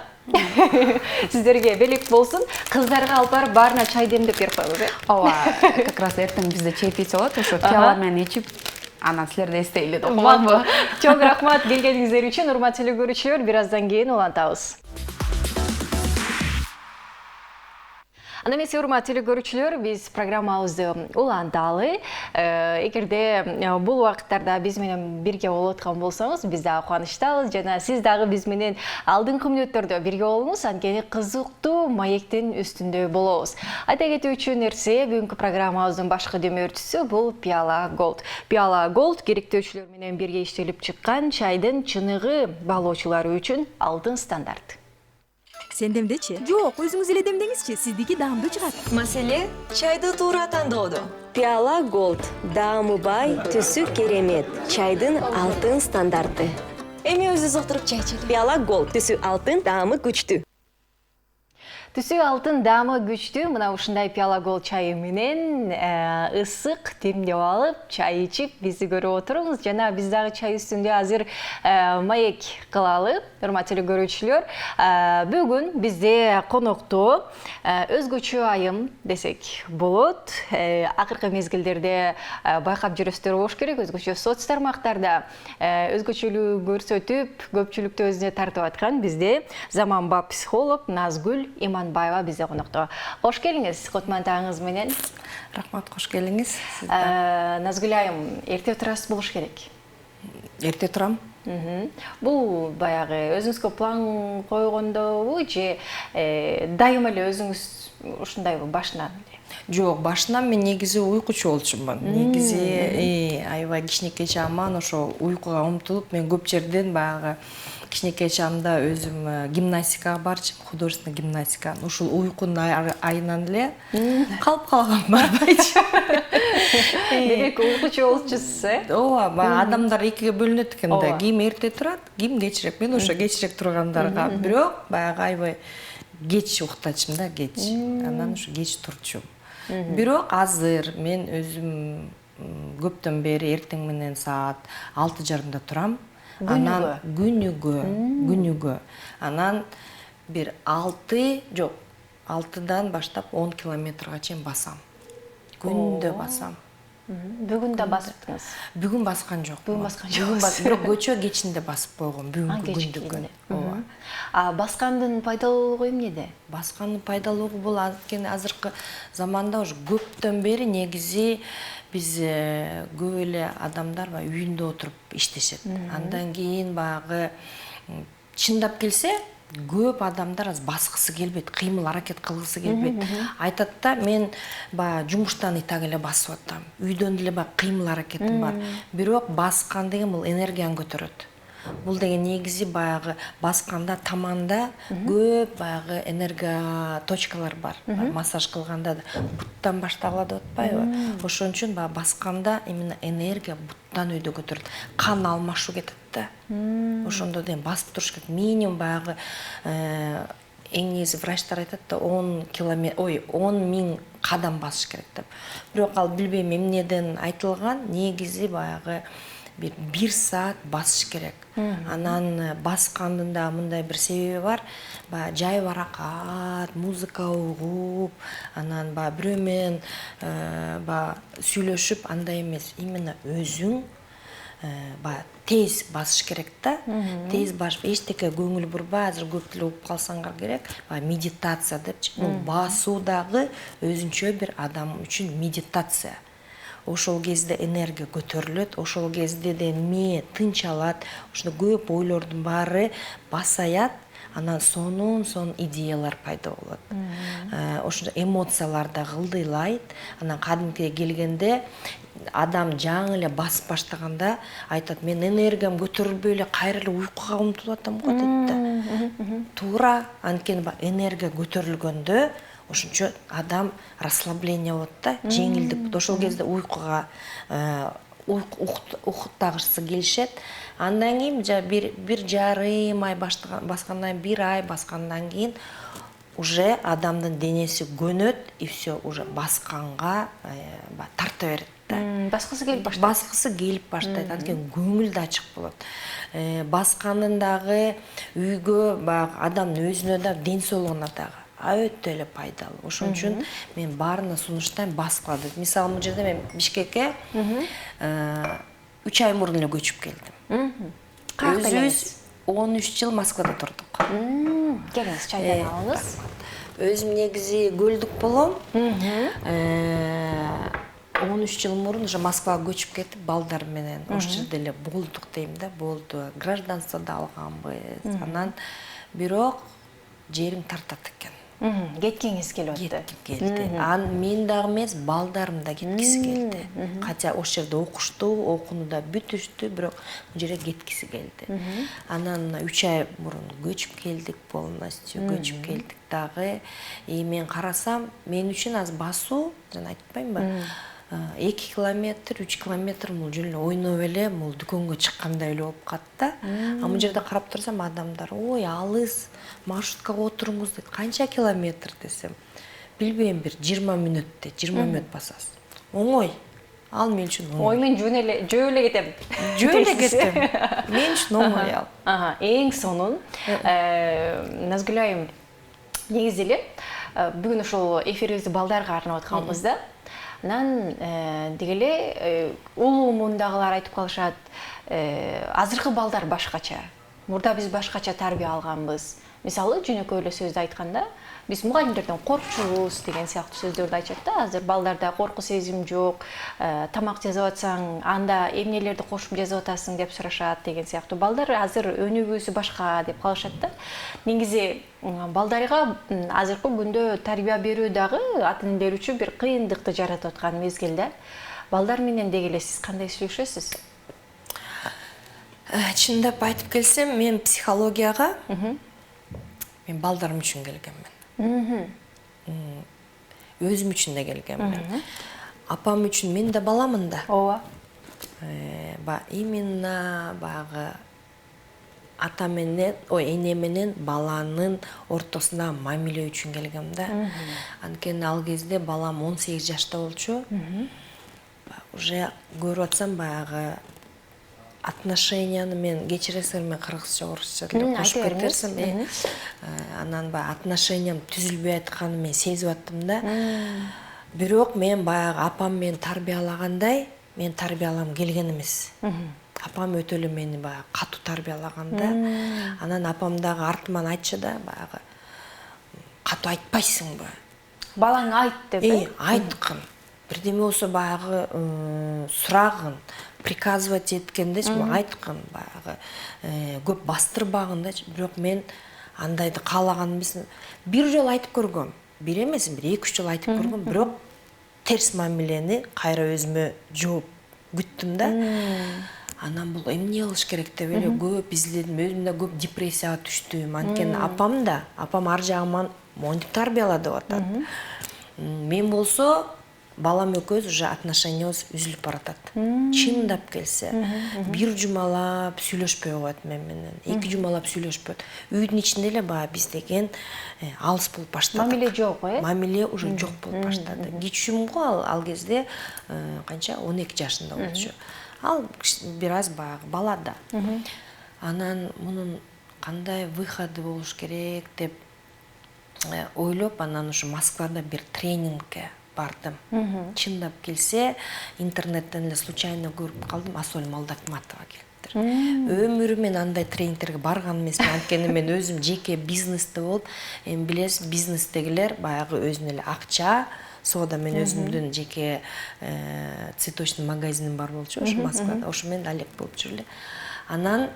Сиздерге белек болсун. Кыздарга алып барып баарына чай демдеп берип коебуз. Ооба, как раз эртең бизде чай пить болот, ошо пиала менен ичип анан силерди эстейли деп. Чоң рахмат келгениңиздер үчүн. Урматтуу көрүүчүлөр, бир аздан кийин улантабыз. Ана эмесе урматтуу көрүүчүлөр, биз программабызды уланталы. Эгерде бул убакыттарда биз менен бирге болуп аткан болсоңуз, биз дагы кубанычтабыз жана сиз дагы биз менен алдыңкы мүнөттөрдө бирге болуңуз, анткени кызыктуу маектин үстүндө болобуз. Айта кетүүчү нерсе, бүгүнкү программабыздын башкы демөөрчүсү бул Пиала Голд. Пиала Голд керектөөчүлөр менен бирге иштелип чыккан чайдын чыныгы баалоочулары үчүн алтын стандарт. Сен демдечи? Жок, өзүңүз эле демдеңизчи, сиздики даамдуу чыгат. Маселе чайды туура тандоодо. Пиала Голд. Даамы бай, түсү керемет. Чайдын алтын стандарты. Эми өзү ызыктырып чай ичели. Пиала Голд. Түсү алтын, даамы күчтүү. Түсү алтын, даамы күчтүү. Мына ушундай Пиала Голд чайы менен ысык демдеп алып, чай ичип бизди көрүп отуруңуз. Жана биз дагы чай үстүндө азыр маек кылалы, урматтуу көрүүчүлөр. Бүгүн бизде коноктоо өзгөчө айым десек болот. Акыркы мезгилдерде байкап жүрөсүздөр болуш керек, өзгөчө соц тармактарда өзгөчөлүк көрсөтүп, көпчүлүктү өзүнө тартып аткан бизде заманбап психолог Назгүл Иманбаева бизде конокто. Кош келиңиз, кутмандагыңыз менен. Рахмат, кош келиңиз. Назгүл айым, эрте турасыз болуш керек. Эрте турам. Бул баягы өзүңүзгө план койгондобу же дайыма эле өзүңүз ушундайбы башынан? Жок, башынан мен негизи уйкучу болчумун. Негизи аябай кичинекей чагыман ошо уйкуга умтулуп, мен көп жерден баягы кичинекей чагымда өзүм гимнастикага барчумун, художественный гимнастика. Ушул уйкунун айынан эле калып калгам, барбайчы. Демек уйкучу болчусуз, Ооба, баягы адамдар экиге бөлүнөт экен да. Ким эрте турат, ким кечирээк. Мен ошо кечирээк тургандарга, бирок баягы аябай кеч уктачумун да, кеч. Анан ушу кеч турчумун. Бирок азыр мен өзүм көптөн бери эртең менен саат 6:30 турам. Анан күнүгө. Анан бир 6-дан баштап 10 километрга чейин басам. Күндө басам. Бүгүн да басыптыңыз. Бүгүн баскан жок. Бирок көчө кечинде басып койгом, бүгүнкү күндү. Ооба. Баскандын пайдалуулугу эмнеде? Баскандын пайдалуулугу бул анткени азыркы заманда уже көптөн бери негизи биз көп эле адамдар үйүндө отуруп иштешет. Андан кийин баягы чындап келсе, көп адамдар аз баскысы келбейт, кыймыл аракет кылгысы келбейт. Айтат да, мен баягы жумуштан и так эле басып атам. Үйдөн деле баягы кыймыл аракетим бар. Бирок баскан деген бул энергияны көтөрөт. Бул деген негизи баягы басканда таманда көп баягы энергия точкалар бар. Массаж кылганда да буттан башталат деп атпайбы? Ошон үчүн баягы басканда именно энергия буттан өйдө көтөрөт. Кан алмашуу кетет да. Ошондо деген басып туруш керек. Минимум баягы эң негизи врачтар айтат да 10 000 кадам басыш керек деп. Бирок ал билбейм эмнеден айтылган, негизи баягы бир саат басыш керек. Анан баскандын да мындай бир себеби бар. Жай баракат, музыка угуп, анан бирөө менен сүйлөшүп андай эмес. Именно өзүң тез басыш керек да. Тез басып, эчтеке көңүл бурбай, азыр көп деле угуп калсаңар керек. Медитация депчи. Бул басуу дагы өзүнчө бир адам үчүн медитация. Ошол кезде энергия көтөрүлөт, ошол кезде де мээ тынчалат, ошондо көп ойлордун баары басаят, анан сонун идеялар пайда болот. Ошондо эмоциялар да кылдыйлайт. Анан кадимкиге келгенде адам жаңы эле басып баштаганда айтат, мен энергиям көтөрүлбөй эле кайра эле уйкуга умтулуп атам го дейт да. Туура, анткени энергия көтөрүлгөндө ошончо адам расслабление болот да, жеңилдик болот. Ошол кезде уйкуга уктагысы келишет. Андан кийин бир жарым ай баскандан, бир ай баскандан кийин уже адамдын денеси көнөт, и все, уже басканга тарта берет да. Баскысы келип баштайт. Баскысы келип баштайт, анткени көңүл да ачык болот. Баскандын дагы үйгө адамдын өзүнө да, ден соолугуна дагы өтө эле пайдалуу. Ошон үчүн мен баарына сунуштайм, баскыла деп. Мисалы, бул жерде мен Бишкекке 3 ай мурун эле көчүп келдим. Өзүбүз 13 жыл Москвада турдук. Келиңиз, чайдан алыңыз. Өзүм негизи көлдүк болом. 13 жыл мурун уже Москвага көчүп кетип, балдар менен ошол жерде эле болдук дейм да, болду. Гражданство да алганбыз. Анан бирок жериң тартат экен. Кеткиңиз келип атты. Келди. Мен дагы эмес, балдарым да кеткиси келди. Хотя ошол жерде окушту, окуунуда бүтүштү, бирок бул жерге кеткиси келди. Анан 3 ай мурун көчүп келдик, полностью көчүп келдик дагы. Мен карасам, мен үчүн азыр басуу, жана айтпаймынбы? 2 километр, 3 километр мул жөн эле ойноп эле, мул дүкөнгө чыккандай эле болуп катты. Бул жерде карап турсам, адамдар, ой, алыс, маршруткага отуруңуз дейт. Канча километр десем, билбейм, бир 20 мүнөт дейт, 20 мүнөт басасыз. Оңой. Ал мен үчүн оңой. Ой, мен жөө эле кетем. Жөө эле кетем. Мен үчүн оңой ал. Эң сонун Назгүл айым, негизи эле бүгүн ошол эфирибизди балдарга арнап атканбыз да. Анан деги эле улуу мундагылар айтып калышат, азыркы балдар башкача. Мурда биз башкача тарбия алганбыз. Мисалы, жөнөкөй эле сөздү айтканда, биз мугалимдерден коркчубуз деген сыяктуу сөздөрдү айтышат да. Азыр балдарда корку сезим жок, тамак жазып атсаң, анда эмнелерди кошуп жазып атасың деп сурашат деген сыяктуу. Балдар азыр өнүгүүсү башка деп калышат да. Негизи балдарга азыркы күндө тарбия берүү дагы ата-энелер үчүн бир кыйындыкты жаратып аткан мезгил да. Балдар менен деги эле сиз кандай сүйлөшөсүз? Чындап айтып келсем, мен психологияга мен балдарым үчүн келгенмин. Өзүм үчүн да келгенмин. Апам үчүн мен да баламын да. Ооба. Именно багы ата менен, эне менен баланын ортосуна мамиле үчүн келгем да. Анткени ал кезде балам 18 жашта болчу. Уже көрүп атсам баягы отношенияны мен кечиресиңер, мен кыргызча, орусча кошуп кетерсим. Анан отношениям түзүлбөй атканын мен сезип аттым да. Бирок мен баягы апам мени тарбиялагандай, мен тарбиялам келген эмес. Апам өтө эле мени баягы катуу тарбиялаган да. Анан апам дагы артыман айтчу да, баягы катуу айтпайсыңбы? Балаңа айт деп. Айткын. Бирдеме болсо баягы сурагын, приказывать эткенде айткын, баягы көп бастырбагын да. Бирок мен андайды каалаган эмес. Бир жолу айтып көргөм. Бир эмес, бир 2-3 жолу айтып көргөм, бирок терс мамилени кайра өзүмө жооп күттүм да. Анан бул эмне кылыш керек деп эле көп издедим, өзүм да көп депрессияга түштүм. Анткени апам ар жагыман монтип тарбиялады деп атат. Мен болсо балам экөөбүз уже отношениябыз үзүлүп баратат. Чындап келсе, бир жумалап сүйлөшпөй коет мен менен, 2 жумалап сүйлөшпөйт. Үйдүн ичинде эле баягы биз деген алыс болуп баштадык. Мамиле жок, Мамиле уже жок болуп баштады. Кичүүм го ал кезде канча 12 жашында болчу. Ал бир аз баягы бала да. Анан мунун кандай выходы болуш керек деп ойлоп, анан ушу Москвада бир тренингке бардым. Чындап келсе, интернеттен эле случайно көрүп калдым, Асоль Молдокматова келиптир. Өмүрүм мен андай тренингтерге барган эмесмин, анткени мен өзүм жеке бизнесте болуп, эми билесиз, бизнестегилер баягы өзүнүн эле акча, соода мен өзүмдүн жеке цветочный магазиним бар болчу, ошо Москвада, ошо менен алек болуп жүрүлө. Анан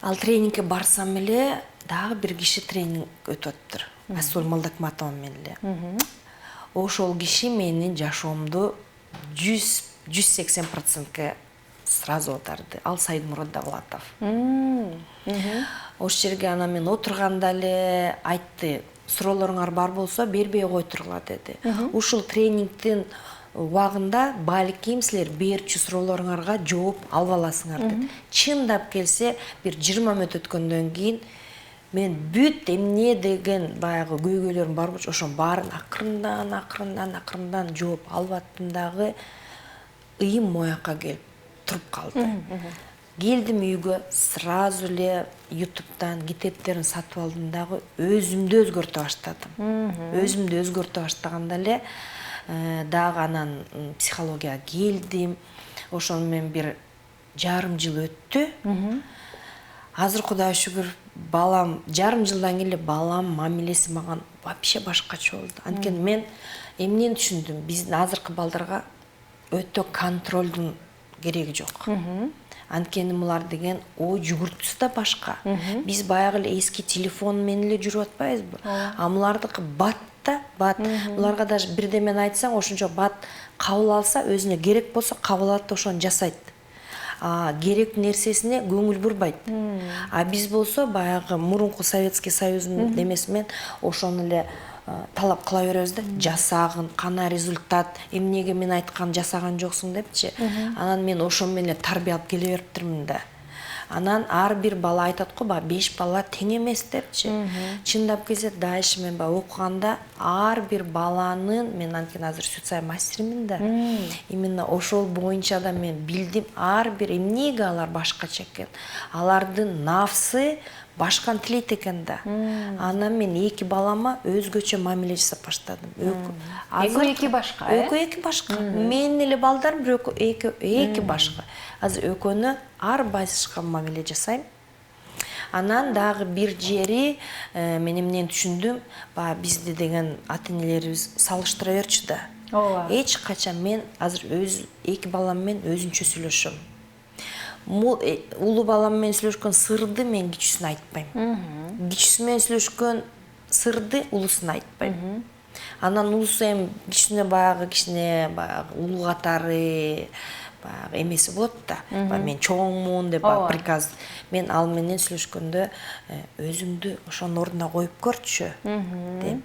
ал тренингке барсам эле дагы бир киши тренинг өтүп атыптыр. Асоль Молдокматова менен эле. Ошол киши менин жашоомду 180%ке сразу отарды. Ал Сайдмурод Давлатов. Ошол жерге анан мен отурганда эле айтты, суроолоруңар бар болсо бербей кой тургула деди. Ушул тренингдин убагында балким силер берчү суроолоруңарга жооп алып аласыңар деди. Чындап келсе, бир 20 мүнөт өткөндөн кийин мен бүт эмне деген баягы көйгөйлөрүм бар болчу, ошонун баарын акырындан жооп алып аттым дагы, ыйым моякка келип туруп калды. Келдим үйгө, сразу эле YouTube'дан китептерин сатып алдым дагы, өзүмдү өзгөртө баштаганда эле дагы анан психологияга келдим. Ошону мен бир жарым жыл өттү. Азыр Кудайга шүгүр балам жарым жылдан келе балам мамилеси маған вообще башкача болду. Анткени мен эмнени түшүндүм, биздин азыркы балдарга өтө контролдун кереги жок. Анткени булар деген ой жүгүртүүсү да башка. Биз баягы эле эски телефон менен эле жүрүп атпайбызбы? А булардыкы бат. Буларга даже бирдемени айтсаң, ошончо бат кабыл алса, өзүнө керек болсо кабыл алат да ошону жасайт. Керек нерсесине көңүл бурбайт. А биз болсо баягы мурунку Советский Союздун демеси менен ошону эле талап кыла беребиз да, жасагын, кана результат, эмнеге мен айткан жасаган жоксуң депчи. Анан мен ошон менен тарбиялап келе бериптирмин да. Анан ар бир бала айтат го, 5 бала тең эмес депчи. Чындап келсе, дальше мен окуганда ар бир баланын, мен анткени азыр социаль мастермин да. Именно ошол боюнча да мен билдим, ар бир эмнеге алар башкача экен. Алардын нафсы башканы тилейт экен да. Анан мен 2 балама өзгөчө мамиле жасап баштадым. Экөө башка, Экөө башка. Менин эле балдарым бирок эки башка. Азыр экөөнү ар байсышка мамиле жасайм. Анан дагы бир жери мен эмнени түшүндүм, бизди деген ата-энелерибиз салыштыра берчү да. Эч качан мен азыр өз 2 балам менен өзүнчө сүйлөшөм. Улуу балам менен сүйлөшкөн сырды мен кичүүсүнө айтпайм. Кичүүсү менен сүйлөшкөн сырды улуусуна айтпайм. Анан улуусу эми кичүүсүнө баягы кичине улуу катары эмеси болот да. Мен чоңмун деп приказ. Мен ал менен сүйлөшкөндө өзүңдү ошонун ордуна коюп көрчү дейм.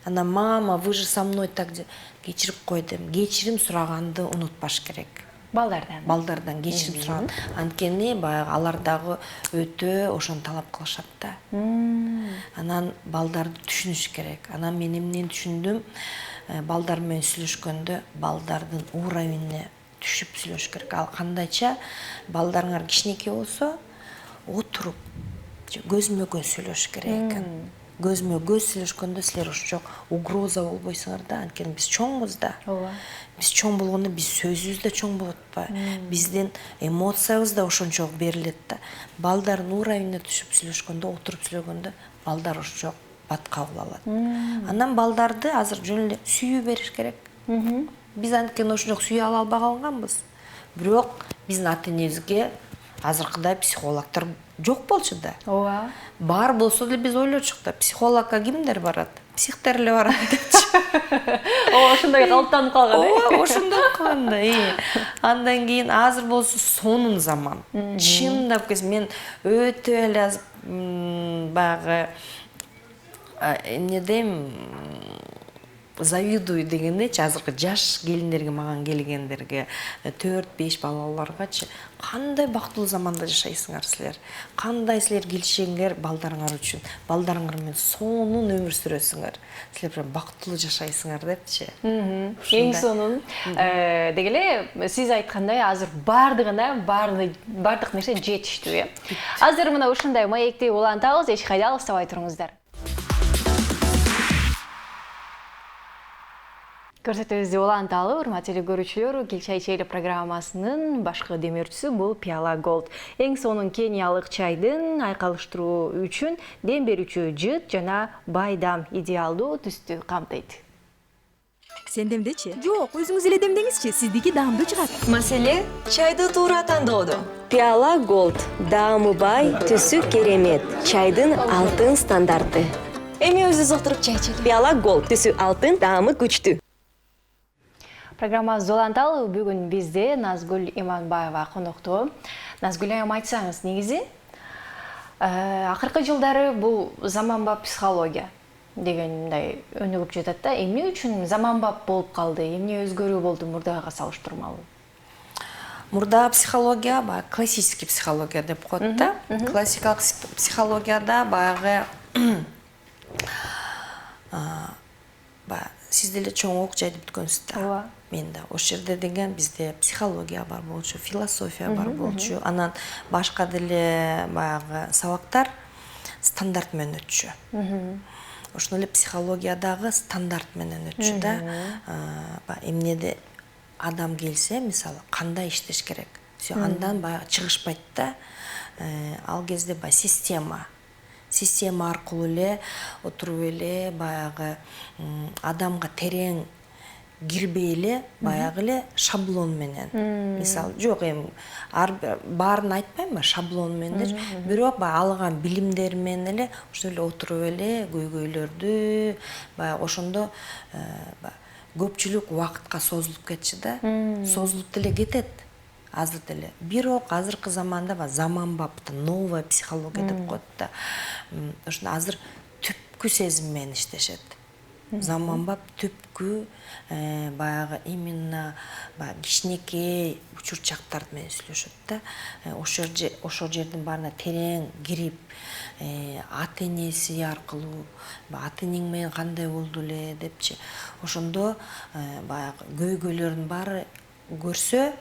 Анан мама, вы же со мной так кечирип кой дейм. Кечирим сураганды унутпаш керек. Балдардан кечирим сураган. Анткени баягы алар дагы өтө ошону талап кылышат да. Анан балдарды түшүнүш керек. Анан мен эмнени түшүндүм, балдар менен сүйлөшкөндө балдардын уровенине түшүп сүйлөш керек. Ал кандайча, балдарыңар кичинекей болсо, отуруп көзмө-көз сүйлөш керек экен. Көзмө-көз сүйлөшкөндө силер ошо угроза болбойсуңар да, анткени биз чоңбуз да. Биз чоң болгондо биз сөзүбүз да чоң болот ба? Биздин эмоциябыз да ошончо берилет да. Балдардын уровенине түшүп сүйлөшкөндө, отуруп сүйлөгөндө балдар ошо бат кабыл алат. Анан балдарды азыр жөн эле сүйүү бериш керек. Биз анткени ошондой сүйө ала албаганбыз. Бирок биздин ата-энебизге азыркыдай психологдор жок болчу да. Бар болсо деле биз ойлочук да, психологко кимдер барат? Психтер эле барат депчи. Ошондой калыптанып калган. Ошондой калган да. Андан кийин азыр болсо сонун заман. Чындап келсем мен өтө эле баягы эмне дейм, завидую дегендечи, азыркы жаш келиндерге, маған келгендерге, 4-5 балаларгачы кандай бактылуу заманда жашайсыңар силер, кандай силер келишеңер балдарыңар үчүн, балдарыңар менен сонун өмүр сүрөсүңөр, силер бактылуу жашайсыңар депчи. Эң сонун. Деги эле сиз айткандай азыр бардык нерсе жетиштүү, э? Азыр мына ушундай маекти улантабыз, эч кайда алыстабай туруңуздар. Көрсөтүүбүздү уланталы, урматтуу көрүүчүлөр, Кел чай ичели программасынын башкы демөөрчүсү бул Пиала Голд. Эң сонун кениялык чайдын айкалыштыруу үчүн дем берүүчү жыт жана байдам идеалдуу түстү камтыйт. Сен демдечи? Жок, өзүңүз эле демдеңизчи, сиздики даамдуу чыгат. Маселе чайды туура тандоодо. Пиала Голд, даамы бай, түсү керемет, чайдын алтын стандарты. Эми өзүбүз отуруп чай ичели. Пиала Голд, түсү алтын, даамы күчтүү. Программабыз уланталы, бүгүн бизде Назгүл Иманбаева коноктоо. Назгүл айым, айтсаңыз, негизи акыркы жылдары бул заманбап психология дегендай өнүгүп жатат да. Эмне үчүн заманбап болуп калды? Эмне өзгөрүү болду мурдага салыштырмалуу? Мурда психология, классический психология деп коет да. Классикалык психологияда баягы сиз деле чоң окуу жайды бүткөнсүз да. Мен да ошол жерде деген бизде психология бар болчу, философия бар болчу, анан башка деле баягы сабактар стандарт менен өтчү. Ошондой эле психологиядагы стандарт менен өтчү да. Эмнеде адам келсе, мисалы, кандай иштеш керек. Андан баягы чыгышпайт да. Ал кезде система. система аркылуу эле отуруп эле баягы адамга терең кирбей эле баягы эле шаблон менен мисалы жок эми баарын айтпайм шаблон менен бирок баягы алган билимдери менен эле ошол эле отуруп эле көйгөйлөрдү баягы ошондо көпчүлүк убакытка созулуп кетчү да созулуп деле кетет азыр деле бирок азыркы заманда заманбап новая психология деп коет да ошондо азыр түпкү сезим менен иштешет заманбап түпкү баягы именно кичинекей учурчактар менен сүйлөшөт да ошол жердин баарына терең кирип ата энеси аркылуу ата энең менен кандай болду эле депчи ошондо баягы көйгөйлөрдүн баары көрсө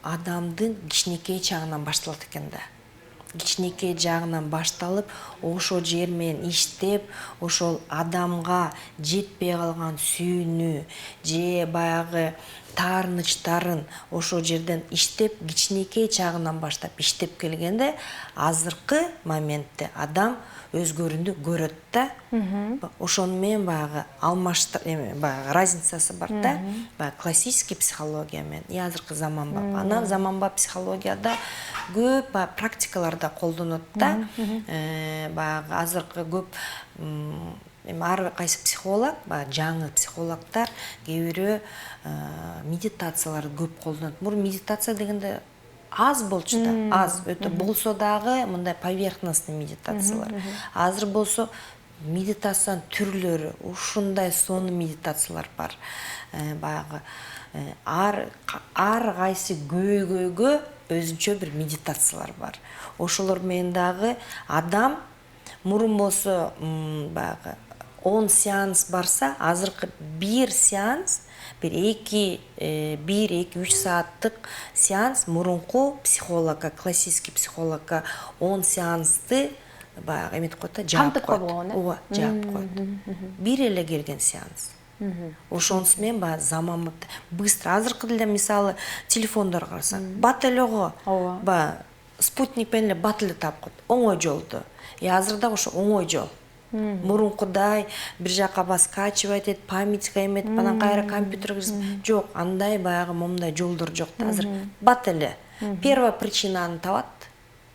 адамдын кичинекей чагынан башталат экен да кичинекей жагынан башталып ошол жер менен иштеп ошол адамга жетпей калган сүйүүнү же баягы таарынычтарын ошол жерден иштеп кичинекей чагынан баштап иштеп келгенде азыркы моментте адам өзгөрүүнү көрөт да ошону менен баягы баягы разницасы бар да баягы классический психология менен и азыркы заманбап анан заманбап психологияда көп практикаларда колдонот да баягы азыркы көп эми ар кайсы психолог баягы жаңы психологдор кээ бирөө медитацияларды көп колдонот мурун медитация дегенде аз болчу да аз өтө болсо дагы мындай поверхностный медитациялар азыр болсо медитациянын түрлөрү ушундай сонун медитациялар бар баягы ар кайсы көйгөйгө өзүнчө бир медитациялар бар ошолор менен дагы адам мурун болсо баягы 10 сеанс барса азыркы бир сеанс бир 2-3 сааттык сеанс мурунку психологко классический психологко 10 сеансты баягы эметип коет да жаап коет ооба жаап коет бир эле келген сеанс ошонусу менен баягы заманбап быстро азыркы деле мисалы телефондорго карасаң бат эле го баягы спутник менен эле бат эле таап коет оңой жолду азыр дагы ошо оңой жол мурункудай бир жака скачивать этип памятька эметип анан кайра компьютерге киргизип жок андай баягы момундай жолдор жок да азыр бат эле первая причинаны табат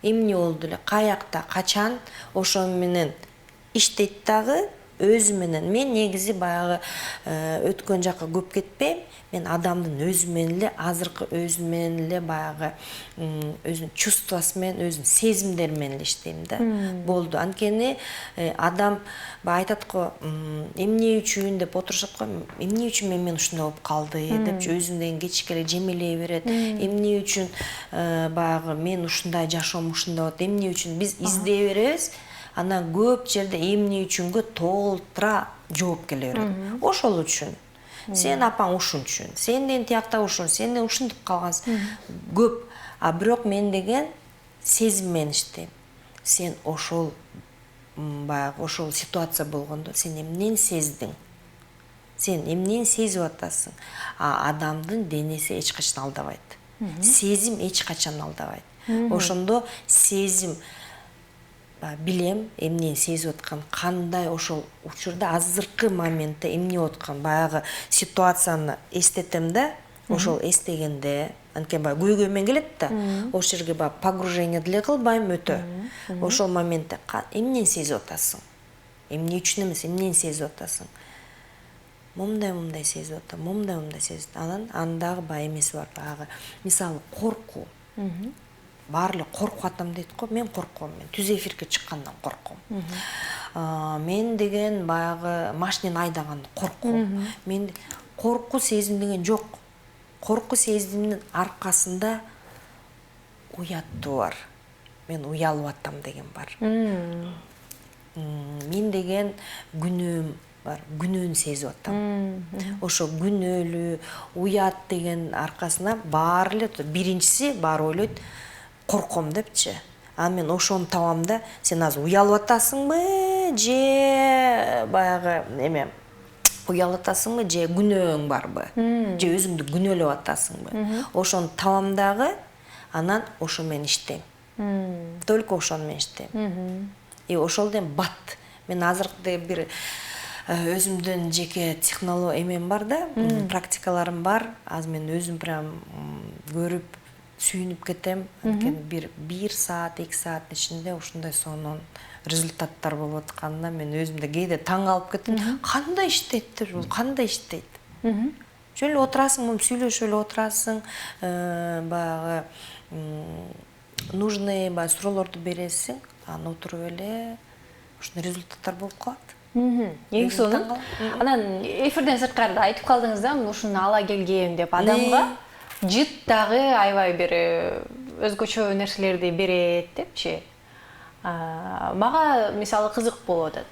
эмне болду эле каякта качан ошону менен иштейт дагы өзү менен мен негизи баягы өткөн жака көп кетпейм мен адамдын өзү менен эле азыркы өзү менен эле баягы өзүнүн чувствосу менен өзүнүн сезимдери менен эле иштейм да болду анткени адам баягы айтат го эмне үчүн деп отурушат го эмне үчүн мен ушундай болуп калды депчи өзүнөн кечке эле жемелей берет эмне үчүн баягы мен ушундай жашоом ушундай болот эмне үчүн биз издей беребиз анан көп жерде эмне үчүнгө толтура жооп келе берет ошол үчүн сен апаң ушун үчүн сенден тиякта ушун сенден ушинтип калгансың көп бирок мен деген сезим менен иштейм сен ошол баягы ошол ситуация болгондо сен эмнени сездиң сен эмнени сезип атасың адамдын денеси эч качан алдабайт сезим эч качан алдабайт ошондо сезим билем эмнени сезип аткан кандай ошол учурда азыркы моментте эмне болуп аткан баягы ситуацияны эстетем да ошол эстегенде анткени баягы көйгөй менен келет да ошол жерге баягы погружение деле кылбайм өтө ошол моментте эмнени сезип атасың эмне үчүн эмес эмнени сезип атасың момундай сезип атам момундай сезип анан андагы баягы эмеси бар баягы мисалы коркуу баары эле коркуп атам дейт го мен корком мен түз эфирге чыккандан корком мен деген баягы машинени айдагандан корком мен коркуу сезим деген жок коркуу сезимдин аркасында уяттуу бар мен уялып атам деген бар мен деген күнөөм бар күнөөнү сезип атам ошо күнөөлүү уят деген аркасына баары эле биринчиси баары ойлойт корком депчи анан мен ошону табам да сен азыр уялып атасыңбы же баягы эме уялып атасыңбы же күнөөң барбы же өзүңдү күнөөлөп атасыңбы ошону табам дагы анан ошо менен иштейм только ошону менен иштейм ошолден бат. Мен азыркы бир өзүмдүн жеке технология эмем бар да, практикаларым бар. Аз мен өзүм прям көрүп сүйүнүп кетем. Бир саат, 2 сааттын ичинде ушундай сонун результаттар болуп атканына мен өзүмдө кээде таң калып кеттим. Кандай иштейт деп, бул кандай иштейт? Жөн эле отурасың, сүйлөшүп эле отурасың, баягы нужный суроолорду бересиң, анан отуруп эле ушундай результаттар болуп калат. Эң сонун. Анан эфирден сырткарда айтып калдыңыз да, ушуну ала келгем деп адамга жыт дагы аябай бир өзгөчө нерселерди берет депчи. Мага мисалы кызык болуп атат.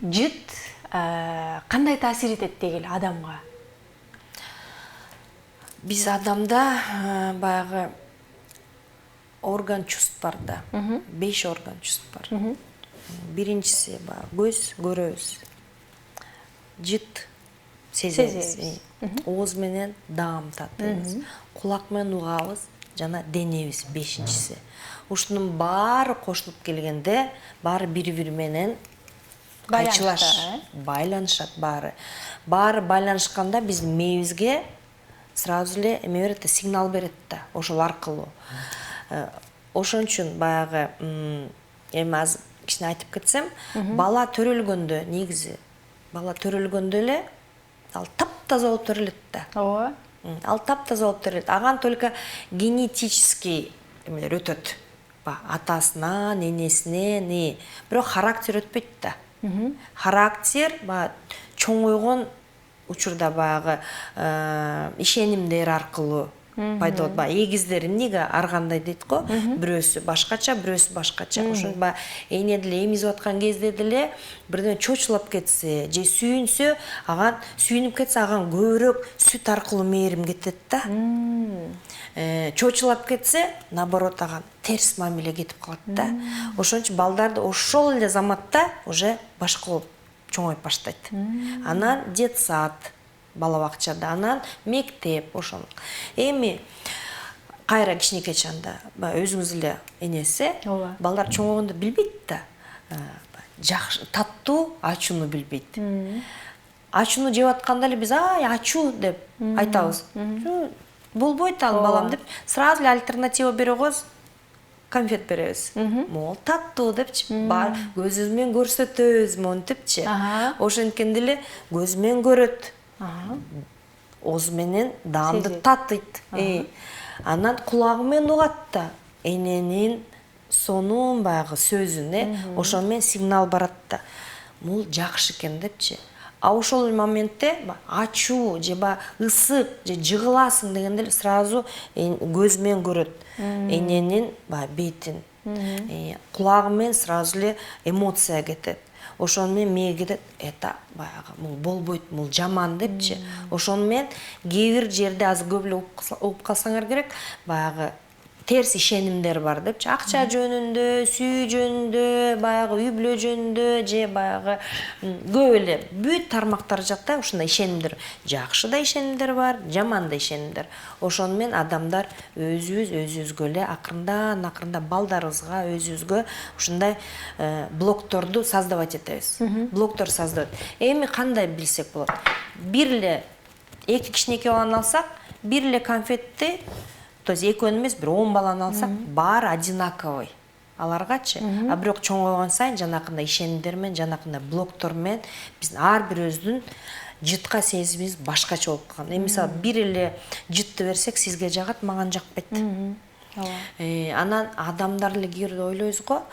Жыт кандай таасир этет дегиле адамга? Биз адамда баягы орган чувств бар да. 5 орган чувств бар. Биринчиси көз көрөбүз. Жыт сезебиз. Ооз менен даам татыбыз. Кулак менен угабыз жана денебиз 5-нчиси. Ушунун баары кошулуп келгенде баары бири-бири менен байланышат баары. Баары байланышканда биздин мээбизге сразу эле эме берет да, сигнал берет да, ошол аркылуу. Ошон үчүн баягы эми аз кичине айтып кетсем, бала төрөлгөндө негизи бала төрөлгөндө эле ал таптаза болуп төрөлөт да. Ооба. Ал таптаза болуп төрөлөт. Аган только генетический эмелер өтөт. Атасынан, энесинен, бирок характер өтпөйт да. Характер чоңойгон учурда баягы ишенимдер аркылуу пайда болот. Эгиздер эмнеге ар кандай дейт го, бирөөсү башкача, бирөөсү башкача. Ошон эне деле эмизип аткан кезде деле бирден чочулап кетсе, же сүйүнсө, сүйүнүп кетсе, аган көбүрөөк сүт аркылуу мээрим кетет да. Чочулап кетсе, наоборот, аган терс мамиле кетип калат да. Ошон үчүн балдарды ошол эле заматта уже башка болуп чоңоюп баштайт. Анан детсад, бала бакчада, анан мектеп, ошол. Эми кайра кичинекей чагында өзүңүз эле энеси, балдар чоңойгондо билбейт да. Жакшы, таттуу ачууну билбейт. Ачууну жеп атканда эле биз ачуу деп айтабыз. Болбойт ал балам деп, сразу эле альтернатива бере коебуз. Конфет беребиз. Мол таттуу депчи, көзүбүз менен көрсөтөбүз монтипчи. Ошенткенде эле көзү менен көрөт. Оозу менен даамды татыйт. Анан кулагы менен угат да. Эненин сонун баягы сөзүн, ошол менен сигнал барат да. Бул жакшы экен депчи. Ошол моментте ачуу же ысык же жыгыласың дегенде эле сразу көз менен көрөт. Эненин бетин. Кулагы менен сразу эле эмоция кетет. Ошон менен мээ кетет, это баягы бул болбойт, бул жаман депчи. Ошон менен кээ бир жерде аз көп эле угуп калсаңар керек, баягы терс ишенимдер бар депчи. Акча жөнүндө, сүйүү жөнүндө, баягы үй бүлө жөнүндө же баягы көп эле бүт тармактар жакта ушундай ишенимдер. Жакшы да ишенимдер бар, жаман да ишенимдер. Ошон менен адамдар өзүбүзгө эле акырында балдарыбызга өзүбүзгө ушундай блокторду создавать этебиз. Блоктор создавать. Эми кандай билсек болот? Бир эле 2 кичинекей баланы алсак, бир эле конфетти, то есть экөөнү эмес, бир 10 баланы алсак, баары одинаковый. Аларгачы, а бирок чоңойгон сайын жанакындай ишенимдер менен, жанакындай блоктор менен биздин ар бирөөбүздүн жытка сезимибиз башкача болуп калган. Эми мисалы бир эле жытты берсек, сизге жагат, маган жакпайт. Анан адамдар эле кийинде ойлойбуз го,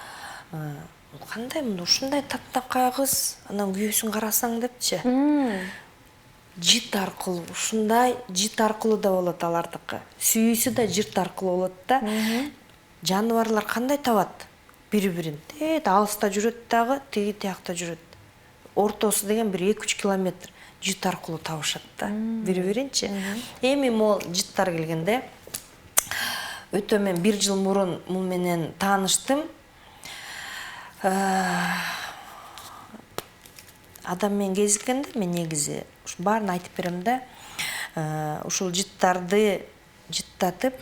кандай мындай ушундай таптакай кыз, анан күйөөсүн карасаң депчи. Жыт аркылуу, ушундай жыт аркылуу да болот алардыкы. Сүйүүсү да жыт аркылуу болот да. Жаныбарлар кандай табат бири-бирин? Алыста жүрөт дагы, тиги тиякта жүрөт. Ортосу деген бир 2-3 километр жыт аркылуу табышат да. Бири-биринчи. Эми могул жыттар келгенде, өтө мен 1 жыл мурун мул менен тааныштым. Адам менен кезиккенде мен негизи баарын айтып берем да. Ушул жыттарды жыттатып,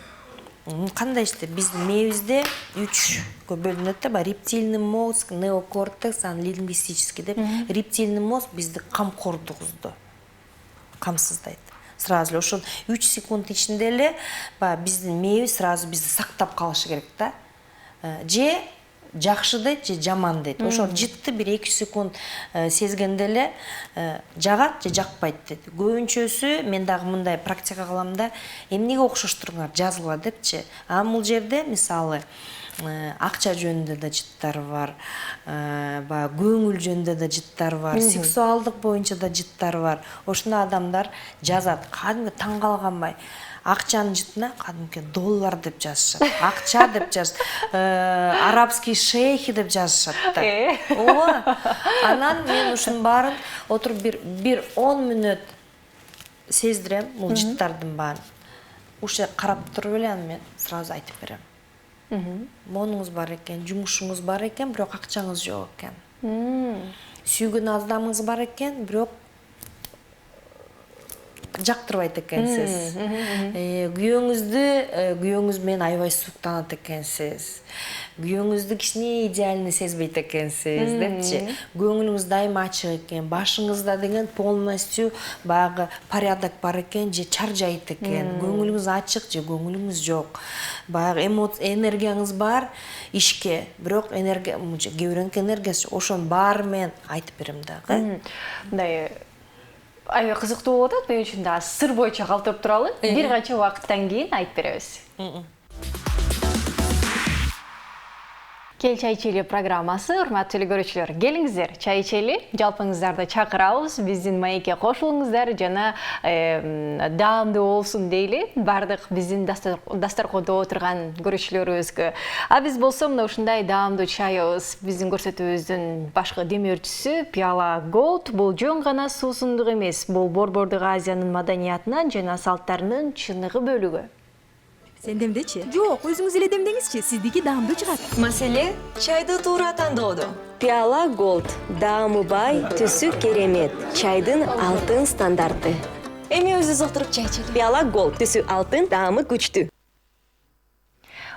кандай иште биздин мээбизде 3 бөлүнөт да, рептильный мозг, неокортекс, анан лингвистический деп. Рептильный мозг бизди камкордугубузду камсыздайт. Сразу эле ошол 3 секунд ичинде эле биздин мээбиз сразу бизди сактап калышы керек да. Же жакшы дейт, же жаман дейт. Ошол жытты бир 2 секунд сезгенде эле жагат же жакпайт дейт. Көбүнчөсү мен дагы мындай практика кылам да, эмнеге окшоштуруңар жазгыла депчи. Бул жерде мисалы акча жөнүндө да жыттар бар, көңүл жөнүндө да жыттар бар, сексуалдык боюнча да жыттар бар. Ошондой адамдар жазат. Кадимги таң калганбай. Акчанын жытына кадимки доллар деп жазышат, акча деп жазышат, арабский шейхи деп жазышат да. Ооба. Анан мен ушунун баарын отуруп бир 10 мүнөт сездирем, бул жыттардын баарын. Ушул карап туруп эле мен сразу айтып берем. Монуңуз бар экен, жумушуңуз бар экен, бирок акчаңыз жок экен. Сүйгөн адамыңыз бар экен, бирок жактырбайт экенсиз. Күйөөңүз менен аябай суктанат экенсиз. Күйөөңүздү кичине идеальный сезбейт экенсиз депчи. Көңүлүңүз дайыма ачык экен, башыңызда деген полностью баягы порядок бар экен, же чаржайт экен. Көңүлүңүз ачык же көңүлүңүз жок. Баягы энергияңыз бар ишке, бирок энергия, кээ энергиясы ошонун баары менен айтып берем дагы. Мындай аябай кызыктуу болуп атат, мен үчүн да сыр боюнча калтырып туралы. Бир канча убакыттан кийин айтып беребиз. Кел чай ичели программасы, урматтуу көрүүчүлөр, келиңиздер, чай ичели, жалпыңыздарды чакырабыз, биздин маекке кошулуңуздар жана даамдуу болсун дейли, бардык биздин дастаркондо отурган көрүүчүлөрүбүзгө. А биз болсо мына ушундай даамдуу чайыбыз, биздин көрсөтүүбүздүн башкы демөөрчүсү Пиала Gold. Бул жөн гана суусундук эмес, бул Борбордук Азиянын маданиятынын жана салттарынын чыныгы бөлүгү. Сен демдечи? Жок, өзүңүз эле демдеңизчи, сиздики даамдуу чыгат. Маселе чайды туура тандоодо. Пиала Gold даамы бай, түсү керемет, чайдын алтын стандарты. Эми өзү зылтырып чай ичели. Пиала Gold түсү алтын, даамы күчтүү.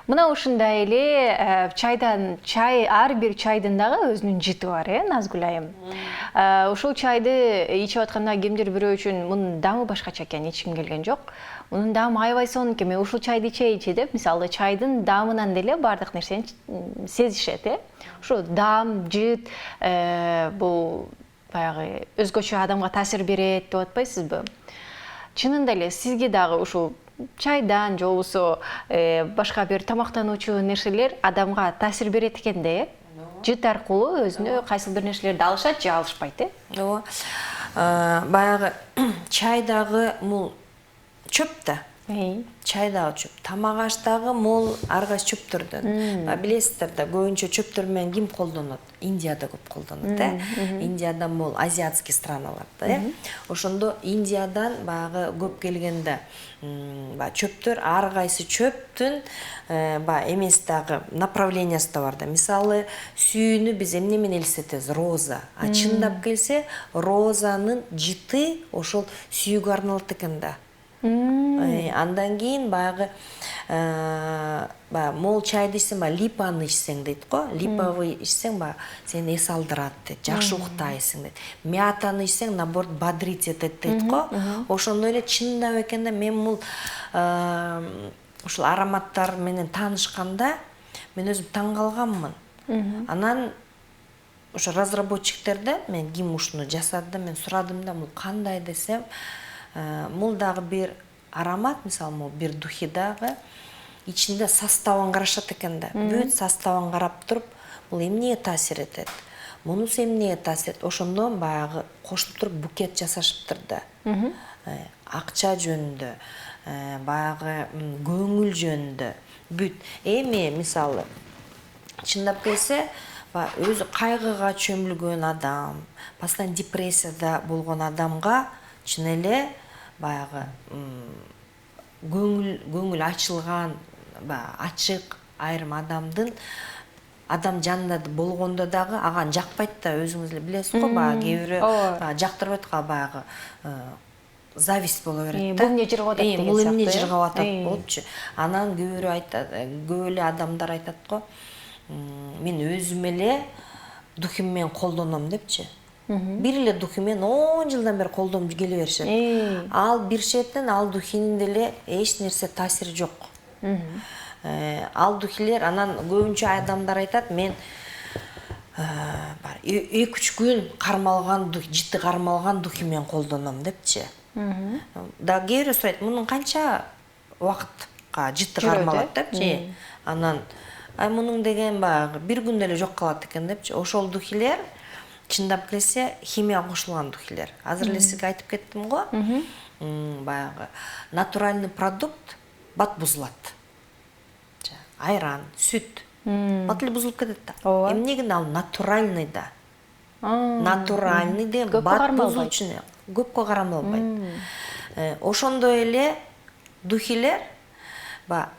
Мына ушундай эле чай ар бир чайдын дагы өзүнүн жыты бар, Назгүл айым. Ушул чайды ичип атканда кимдир бирөө үчүн мунун даамы башкача экен, ичким келген жок. Мунун даамы аябай сонун экен. Мен ушул чайды ичейинчи деп, мисалы чайдын даамынан деле бардык нерсени сезишет, Ушу даам, жыт бул баягы өзгөчө адамга таасир берет деп атпайсызбы? Чынында эле сизге дагы ушул чайдан же болбосо башка бир тамактануучу нерселер адамга таасир берет экен да, Жыт аркылуу өзүнө кайсыл бир нерселерди алышат же алышпайт, Ооба. Баягы чайдагы мул чөп да. Чайдагы чөп. Тамак аштагы мол ар кайсы чөптөрдөн. Билесиздер да, көбүнчө чөптөр менен ким колдонот? Индияда көп колдонот, Индияда мол азиатский страналарда, Ошондо Индиядан баягы көп келгенде чөптөр, ар кайсы чөптүн эмес дагы направлениясы да бар да. Мисалы, сүйүүнү биз эмне менен элестетебиз? Роза. А чындап келсе, розанын жыты ошол сүйүүгө арналат экен да. Андан кийин баягы мол чайды ичсең, липаны ичсең дейт го. Липовый ичсең, сени эс алдырат дейт, жакшы уктайсың дейт. Мятаны ичсең, наоборот, бодрить этет дейт го. Ошондой эле чындап экенде мен бул ушул ароматтар менен таанышканда мен өзүм таң калганмын. Анан ошо разработчиктерде мен ким ушуну жасады да, мен сурадым да, бул кандай десем, мул дагы бир аромат, мисалы, бир духи дагы ичинде составын карашат экен да. Бүт составын карап туруп, бул эмнеге таасир этет? Мунусу эмнеге таасир этет? Ошондо баягы кошулуп туруп букет жасашыптыр да. Акча жөнүндө, баягы көңүл жөнүндө бүт. Эми мисалы, чындап келсе, өзү кайгыга чөмүлгөн адам, постоянно депрессияда болгон адамга чын эле баягы көңүл ачылган, ачык айрым адам жанында болгондо дагы аган жакпайт да, өзүңүз эле билесиз го, баягы кээ бирөө жактырбайт го, баягы зависть боло берет бул эмне жыргап атат деген бул эмне сыяктуу, жыргап атат э? болупчу. Анан көп эле адамдар айтат го, мен өзүм эле духим менен колдоном депчи. Бир эле духи менен 10 жылдан бери колдонуп келе беришет. Ал бир четинен ал духинин деле эч нерсе таасири жок. Ал духилер анан көбүнчө адамдар айтат, мен 2-3 күн кармалган дух, жыты кармалган духи менен колдоном депчи. Да кээ бирөө сурайт, мунун канча убакытка жыты кармалат депчи. Анан мунун деген баягы бир күндө эле жок калат экен депчи. Ошол духилер чындап келсе химия кошулган духилер. Азыр эле сизге айтып кеттим го. Баягы натуральный продукт бат бузулат. Айран, сүт. Бат эле бузулуп кетет да. Эмнеге ал натуральный да. Натуральный деген бат бузулчу көпкө кармалбайт. Ошондой эле духилер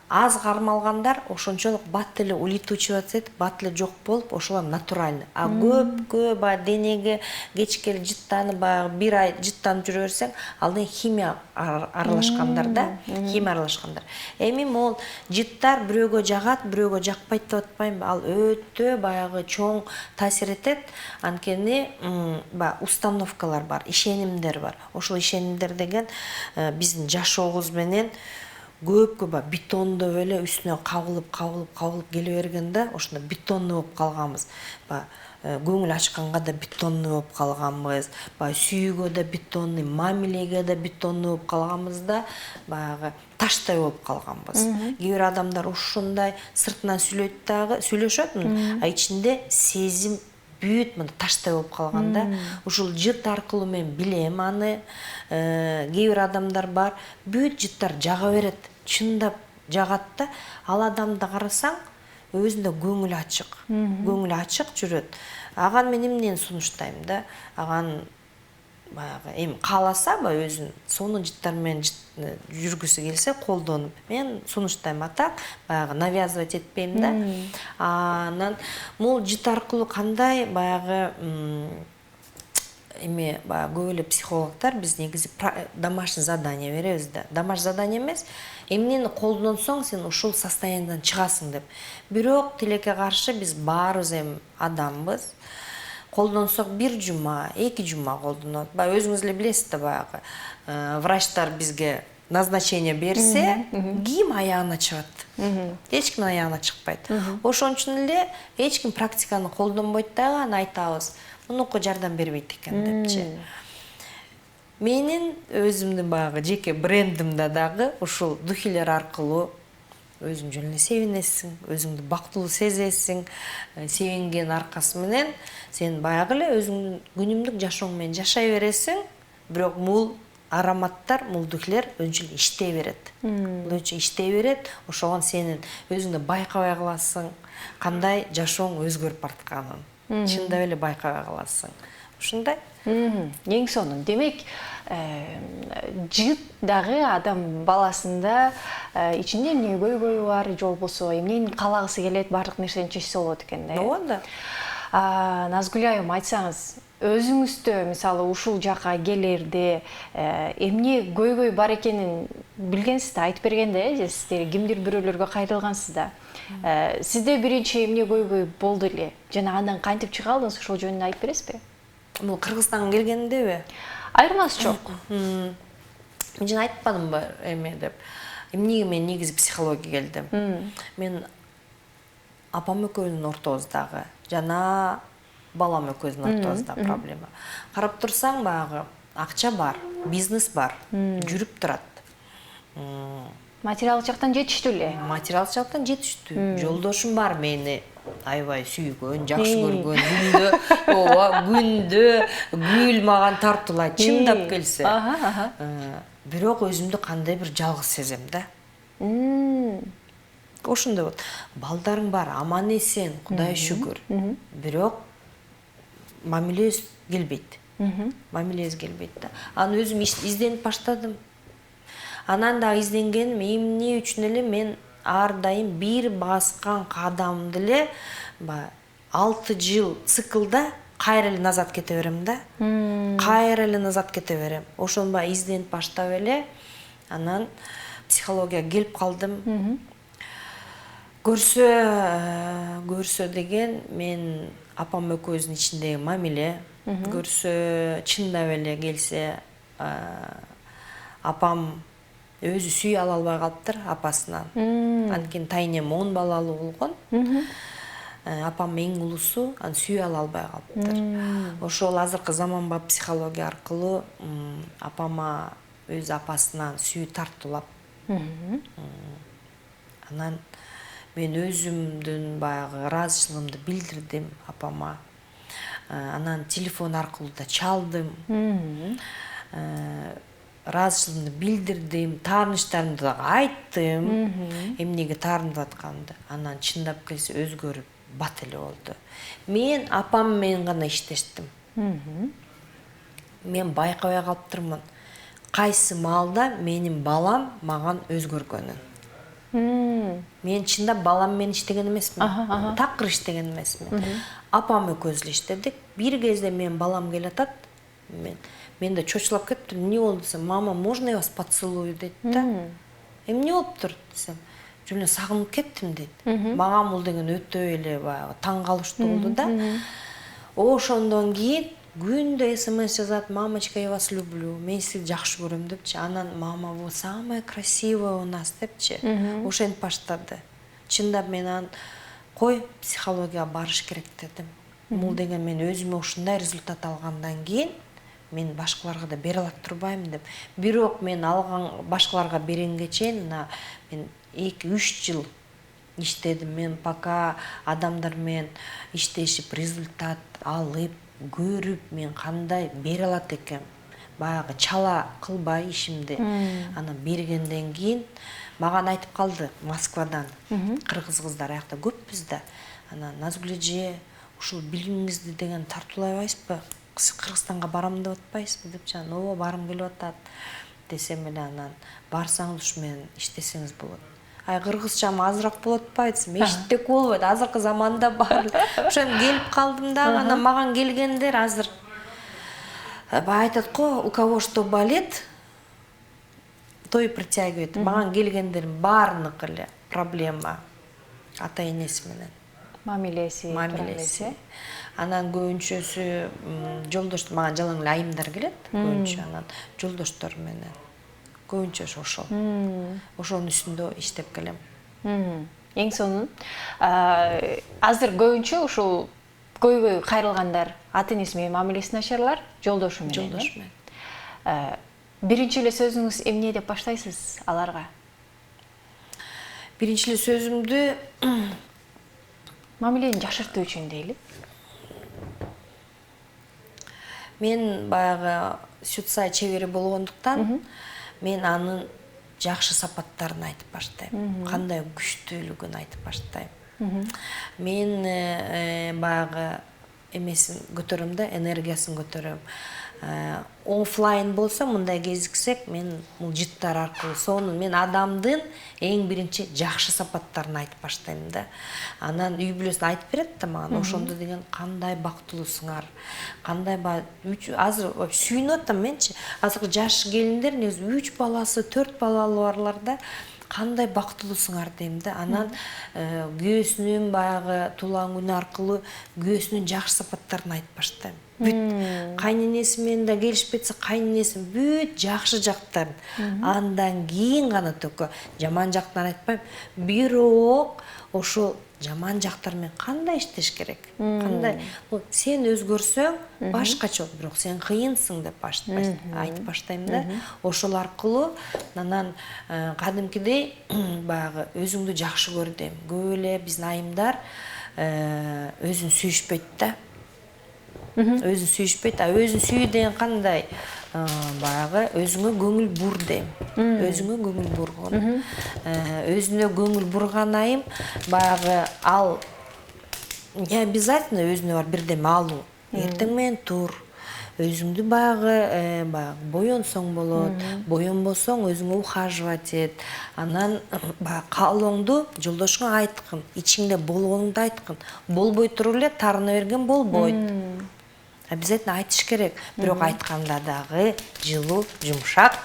аз кармалгандар ошончолук бат эле улетучиваться этип, бат эле жок болуп, ошолор натуральный. А көп денеге кечке жыттанып, баягы бир ай жыттанып жүрө берсең, ал деген химия аралашкандар да, химия аралашкандар. Эми могул жыттар бирөөгө жагат, бирөөгө жакпайт деп атпайм, ал өтө баягы чоң таасир этет. Анткени установкалар бар, ишенимдер бар. Ошол ишенимдер деген биздин жашообуз менен көпкө бетондоп эле үстүнө кабылып келе бергенде, ошондо бетонный болуп калганбыз. Көңүл ачканга да бетонный болуп калганбыз, сүйүүгө да бетонный, мамилеге да бетонный болуп калганбыз да, баягы таштай болуп калганбыз. Кээ бир адамдар ушундай сыртынан сүйлөйт дагы, сүйлөшөт, а ичинде сезим бүт мына таштай болуп калганда, ушул жыт аркылуу мен билем аны. Кээ бир адамдар бар, бүт жыттар жага берет, чындап жагат да, ал адамды карасаң, өзүндө көңүл ачык жүрөт. Аган мен эмнени сунуштайм да, аган баягы эми кааласа өзүн сонун жыттар менен жүргүсү келсе колдонуп, мен сунуштайм, атак баягы навязывать этпейм да. Анан могул жыт аркылуу кандай баягы эми көп эле психологдор биз негизи домашний задание беребиз да. Домашний задание эмес, эмнени колдонсоң сен ушул состояниядан чыгасың деп. Бирок тилекке каршы биз баарыбыз эми адамбыз. Колдонсок 1 жума, 2 жума колдонот. Өзүңүз эле билесиз да, баягы врачтар бизге назначение берсе, ким аягына чыгат? Эч ким аягына чыкпайт. Ошон үчүн эле эч ким практиканы колдонбойт дагы, аны айтабыз. Мунуку жардам бербейт экен депчи. Менин өзүмдүн баягы жеке брендимде дагы ушул духилер аркылуу өзүң жөн эле себинесиң, өзүңдү бактылуу сезесиң. Себинген аркасы менен сен баягы эле өзүңдүн күнүмдүк жашооң менен жашай бересиң, бирок бул ароматтар, бул духилер өзүнчө иштей берет. Өзүнчө иштей берет, ошого сенин өзүңдү байкабай каласың, кандай жашооң өзгөрүп баратканын. Чындап эле байкабай каласың. Ушундай. Эң сонун. Демек, жыт дагы адам баласында ичинде эмне көйгөйү бар, же болбосо эмнени каалагысы келет, бардык нерсени чечсе болот экен да. Ооба да. Назгүл айым, айтсаңыз, өзүңүздө мисалы ушул жака келерде эмне көйгөй бар экенин билгенсиз да, айтып бергенде, же сиздер кимдир бирөөлөргө кайрылгансыз да. Сизде биринчи эмне көйгөй болду эле? Жана андан кантип чыга алдыңыз, ошол жөнүндө айтып бересизби? Бул Кыргызстанга келгендеби? Айырмасы жок. Мен жана айтпадымбы эме деп. Эмнеге мен негизи психология келдим? Мен апам экөөбүздүн ортобуздагы жана балам экөөбүздүн ортобуздагы проблема. Карап турсаң, баягы акча бар, бизнес бар, жүрүп турат. Материалдык жактан жетиштүү эле. Материалдык жактан жетиштүү. Жолдошум бар мени аябай сүйгөн, жакшы көргөн, күндө гүл маган тартуулайт, чындап келсе. Бирок өзүмдү кандай бир жалгыз сезем да. Ошондой болот. Балдарың бар, аман эсен, Кудай шүгүр. Бирок мамилебиз келбейт. Мамилебиз келбейт да. Аны өзүм изденип баштадым. Анан да изденгеним эмне үчүн эле мен ар дайым бир баскан кадамды эле 6 жыл циклда кайра эле назад кете берем да. Кайра эле назад кете берем. Ошону баягы изденип баштап эле анан психологияга келип калдым. Көрсө деген мен апам экөөбүздүн ичиндеги мамиле, көрсө чындап эле келсе апам өзү сүй ала албай калыптыр апасынан. Анткени тайнем 10 балалуу болгон. Апам эң улусу, аны сүй ала албай калыптыр. Ошол азыркы заманбап психология аркылуу апама өз апасынан сүй тартуулап. Анан мен өзүмдүн баягы ыраазычылыгымды билдирдим апама. Анан телефон аркылуу да чалдым. Ыраазычылыгымды билдирдим, тааныштарымды да айттым. Эмнеге таарынып атканымды. Анан чындап келсе өзгөрүп бат эле болду. Мен апам менен гана иштештим. Мен байкабай калыптырмын. Кайсы маалда менин балам маган өзгөргөнүн. Мен чындап балам менен иштеген эмесмин. Такыр иштеген эмесмин. Апам экөөбүз эле иштедик. Бир кезде мен балам келатат. Мен да чочулап кеттим. Эмне болду десем, мама, можно я вас поцелую дейт да. Эмне болуптур десем, жөн эле сагынып кеттим дейт. Мага бул деген өтө эле баягы таң калыштуу болду да. Ошондон кийин күндө СМС жазат, мамочка, я вас люблю, мен сизди жакшы көрөм депчи. Анан мама, вы самая красивая у нас депчи. Ошентип баштады. Чындап мен анан кой психологияга барыш керек дедим. Бул деген мен өзүмө ушундай результат алгандан кийин мен башкаларга да бере алат турбайм деп. Бирок мен алган башкаларга бергенге чейин мен 2-3 жыл иштедим. Мен пока адамдар менен иштешип, результат алып, көрүп, мен кандай бере алат экем. Баягы чала кылбай ишимди. Анан бергенден кийин мага айтып калды Москвадан. Кыргыз кыздар аякта көппүз да. Анан Назгүл эже, ушул билимиңизди деген тартуулайбайсызбы? Кыргызстанга барам деп атпайсызбы депчи. Ооба, барым келип атат десем эле анан барсаңыз ушу менен иштесеңиз болот. Ай, кыргызчам азыраак болот атпайбы десем, эчтек болбойт. Азыркы заманда бар. Ошону келип калдым да, анан маган келгендер азыр баягы айтат го, у кого что болит, то и притягивает. Маган келгендердин баарыныкы эле проблема ата-энеси менен. Мамилеси. Анан көбүнчөсү жолдош, мага жалаң эле айымдар келет, көбүнчө анан жолдоштор менен. Көбүнчө ошол. Ошонун үстүндө иштеп келем. Эң сонун. Азыр көбүнчө ушул көйгөй кайрылгандар ата-энеси менен мамилеси начарлар, жолдошу менен. Жолдош менен. Биринчи эле сөзүңүз эмне деп баштайсыз аларга? Биринчи эле сөзүмдү Мамилени жакшыртуу үчүн дейли. Мен баягы Сютсай чебери болгондуктан мен анын жакшы сапаттарын айтып баштайм. Кандай күчтүүлүгүн айтып баштайм. Мен баягы эмесин көтөрөм да, энергиясын көтөрөм. Офлайн болсо, мындай кезиксек, мен бул жыттар аркылуу сонун мен адамдын эң биринчи жакшы сапаттарын айтып баштайм да. Анан үй бүлөсүн айтып берет да мага, ошондо деген кандай бактылуусуңар, кандай азыр сүйүнүп атам менчи. Азыркы жаш келиндер негизи 3 баласы, 4 балалуу барлар да. Кандай бактылуусуңар дейм да. Анан күйөөсүнүн баягы туулган күнү аркылуу күйөөсүнүн жакшы сапаттарын айтып баштайм. Бүт кайненеси менен да келишпетсе, кайненесин бүт жакшы жактарын. Андан кийин гана только жаман жактарын айтпайм. Бирок ошол жаман жактар менен кандай иштеш керек? Кандай? Сен өзгөрсөң, башкача болот, бирок сен кыйынсың деп айтып баштайм да. Ошол аркылуу анан кадимкидей баягы өзүңдү жакшы көр дейм. Көп эле биздин айымдар өзүн сүйүшпөйт да. Өзүн сүйүшпөйт, өзүн сүйүү деген кандай? Баягы өзүңө көңүл бур дейм. Өзүңө көңүл бургон. Өзүнө көңүл бурган айым баягы ал не обязательно өзүнө бар бирдеме алуу. Эртең менен тур. Өзүңдү баягы боёнсоң болот. Боёнбосоң өзүңө ухаживать эт. Анан баягы каалооңду жолдошуңа айткын, ичиңде болгонуңду айткын. Болбой туруп эле тарына берген болбойт. обязательно айтыш керек. Бирок айтканда дагы жылуу, жумшак,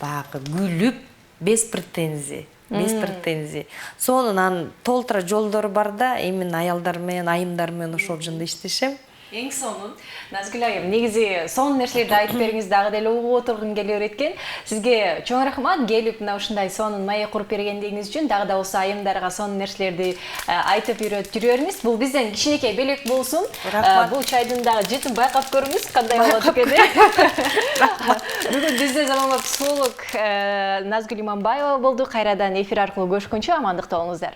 баягы күлүп, без претензий. Без претензий. Сонун толтура жолдору бар да, именно аялдар менен, айымдар менен ошол жөнүндө иштешем. Эң сонун Назгүл айым, негизи сонун нерселерди айтып бергиңиз, дагы деле угуп отургум келип экен. Сизге чоң рахмат, келип мына ушундай сонун маек куруп бергендигиңиз үчүн. Дагы да болсо айымдарга сонун нерселерди айтып үйрөтүп жүрө бериңиз. Бул бизден кичинекей белек болсун. Бул чайдын дагы жытын байкап көрүңүз, кандай болот экени. Бүгүн бизде заманбап психолог Назгүл Иманбаева болду. Кайрадан эфир аркылуу көрүшкөнчө амандыкта болуңуздар.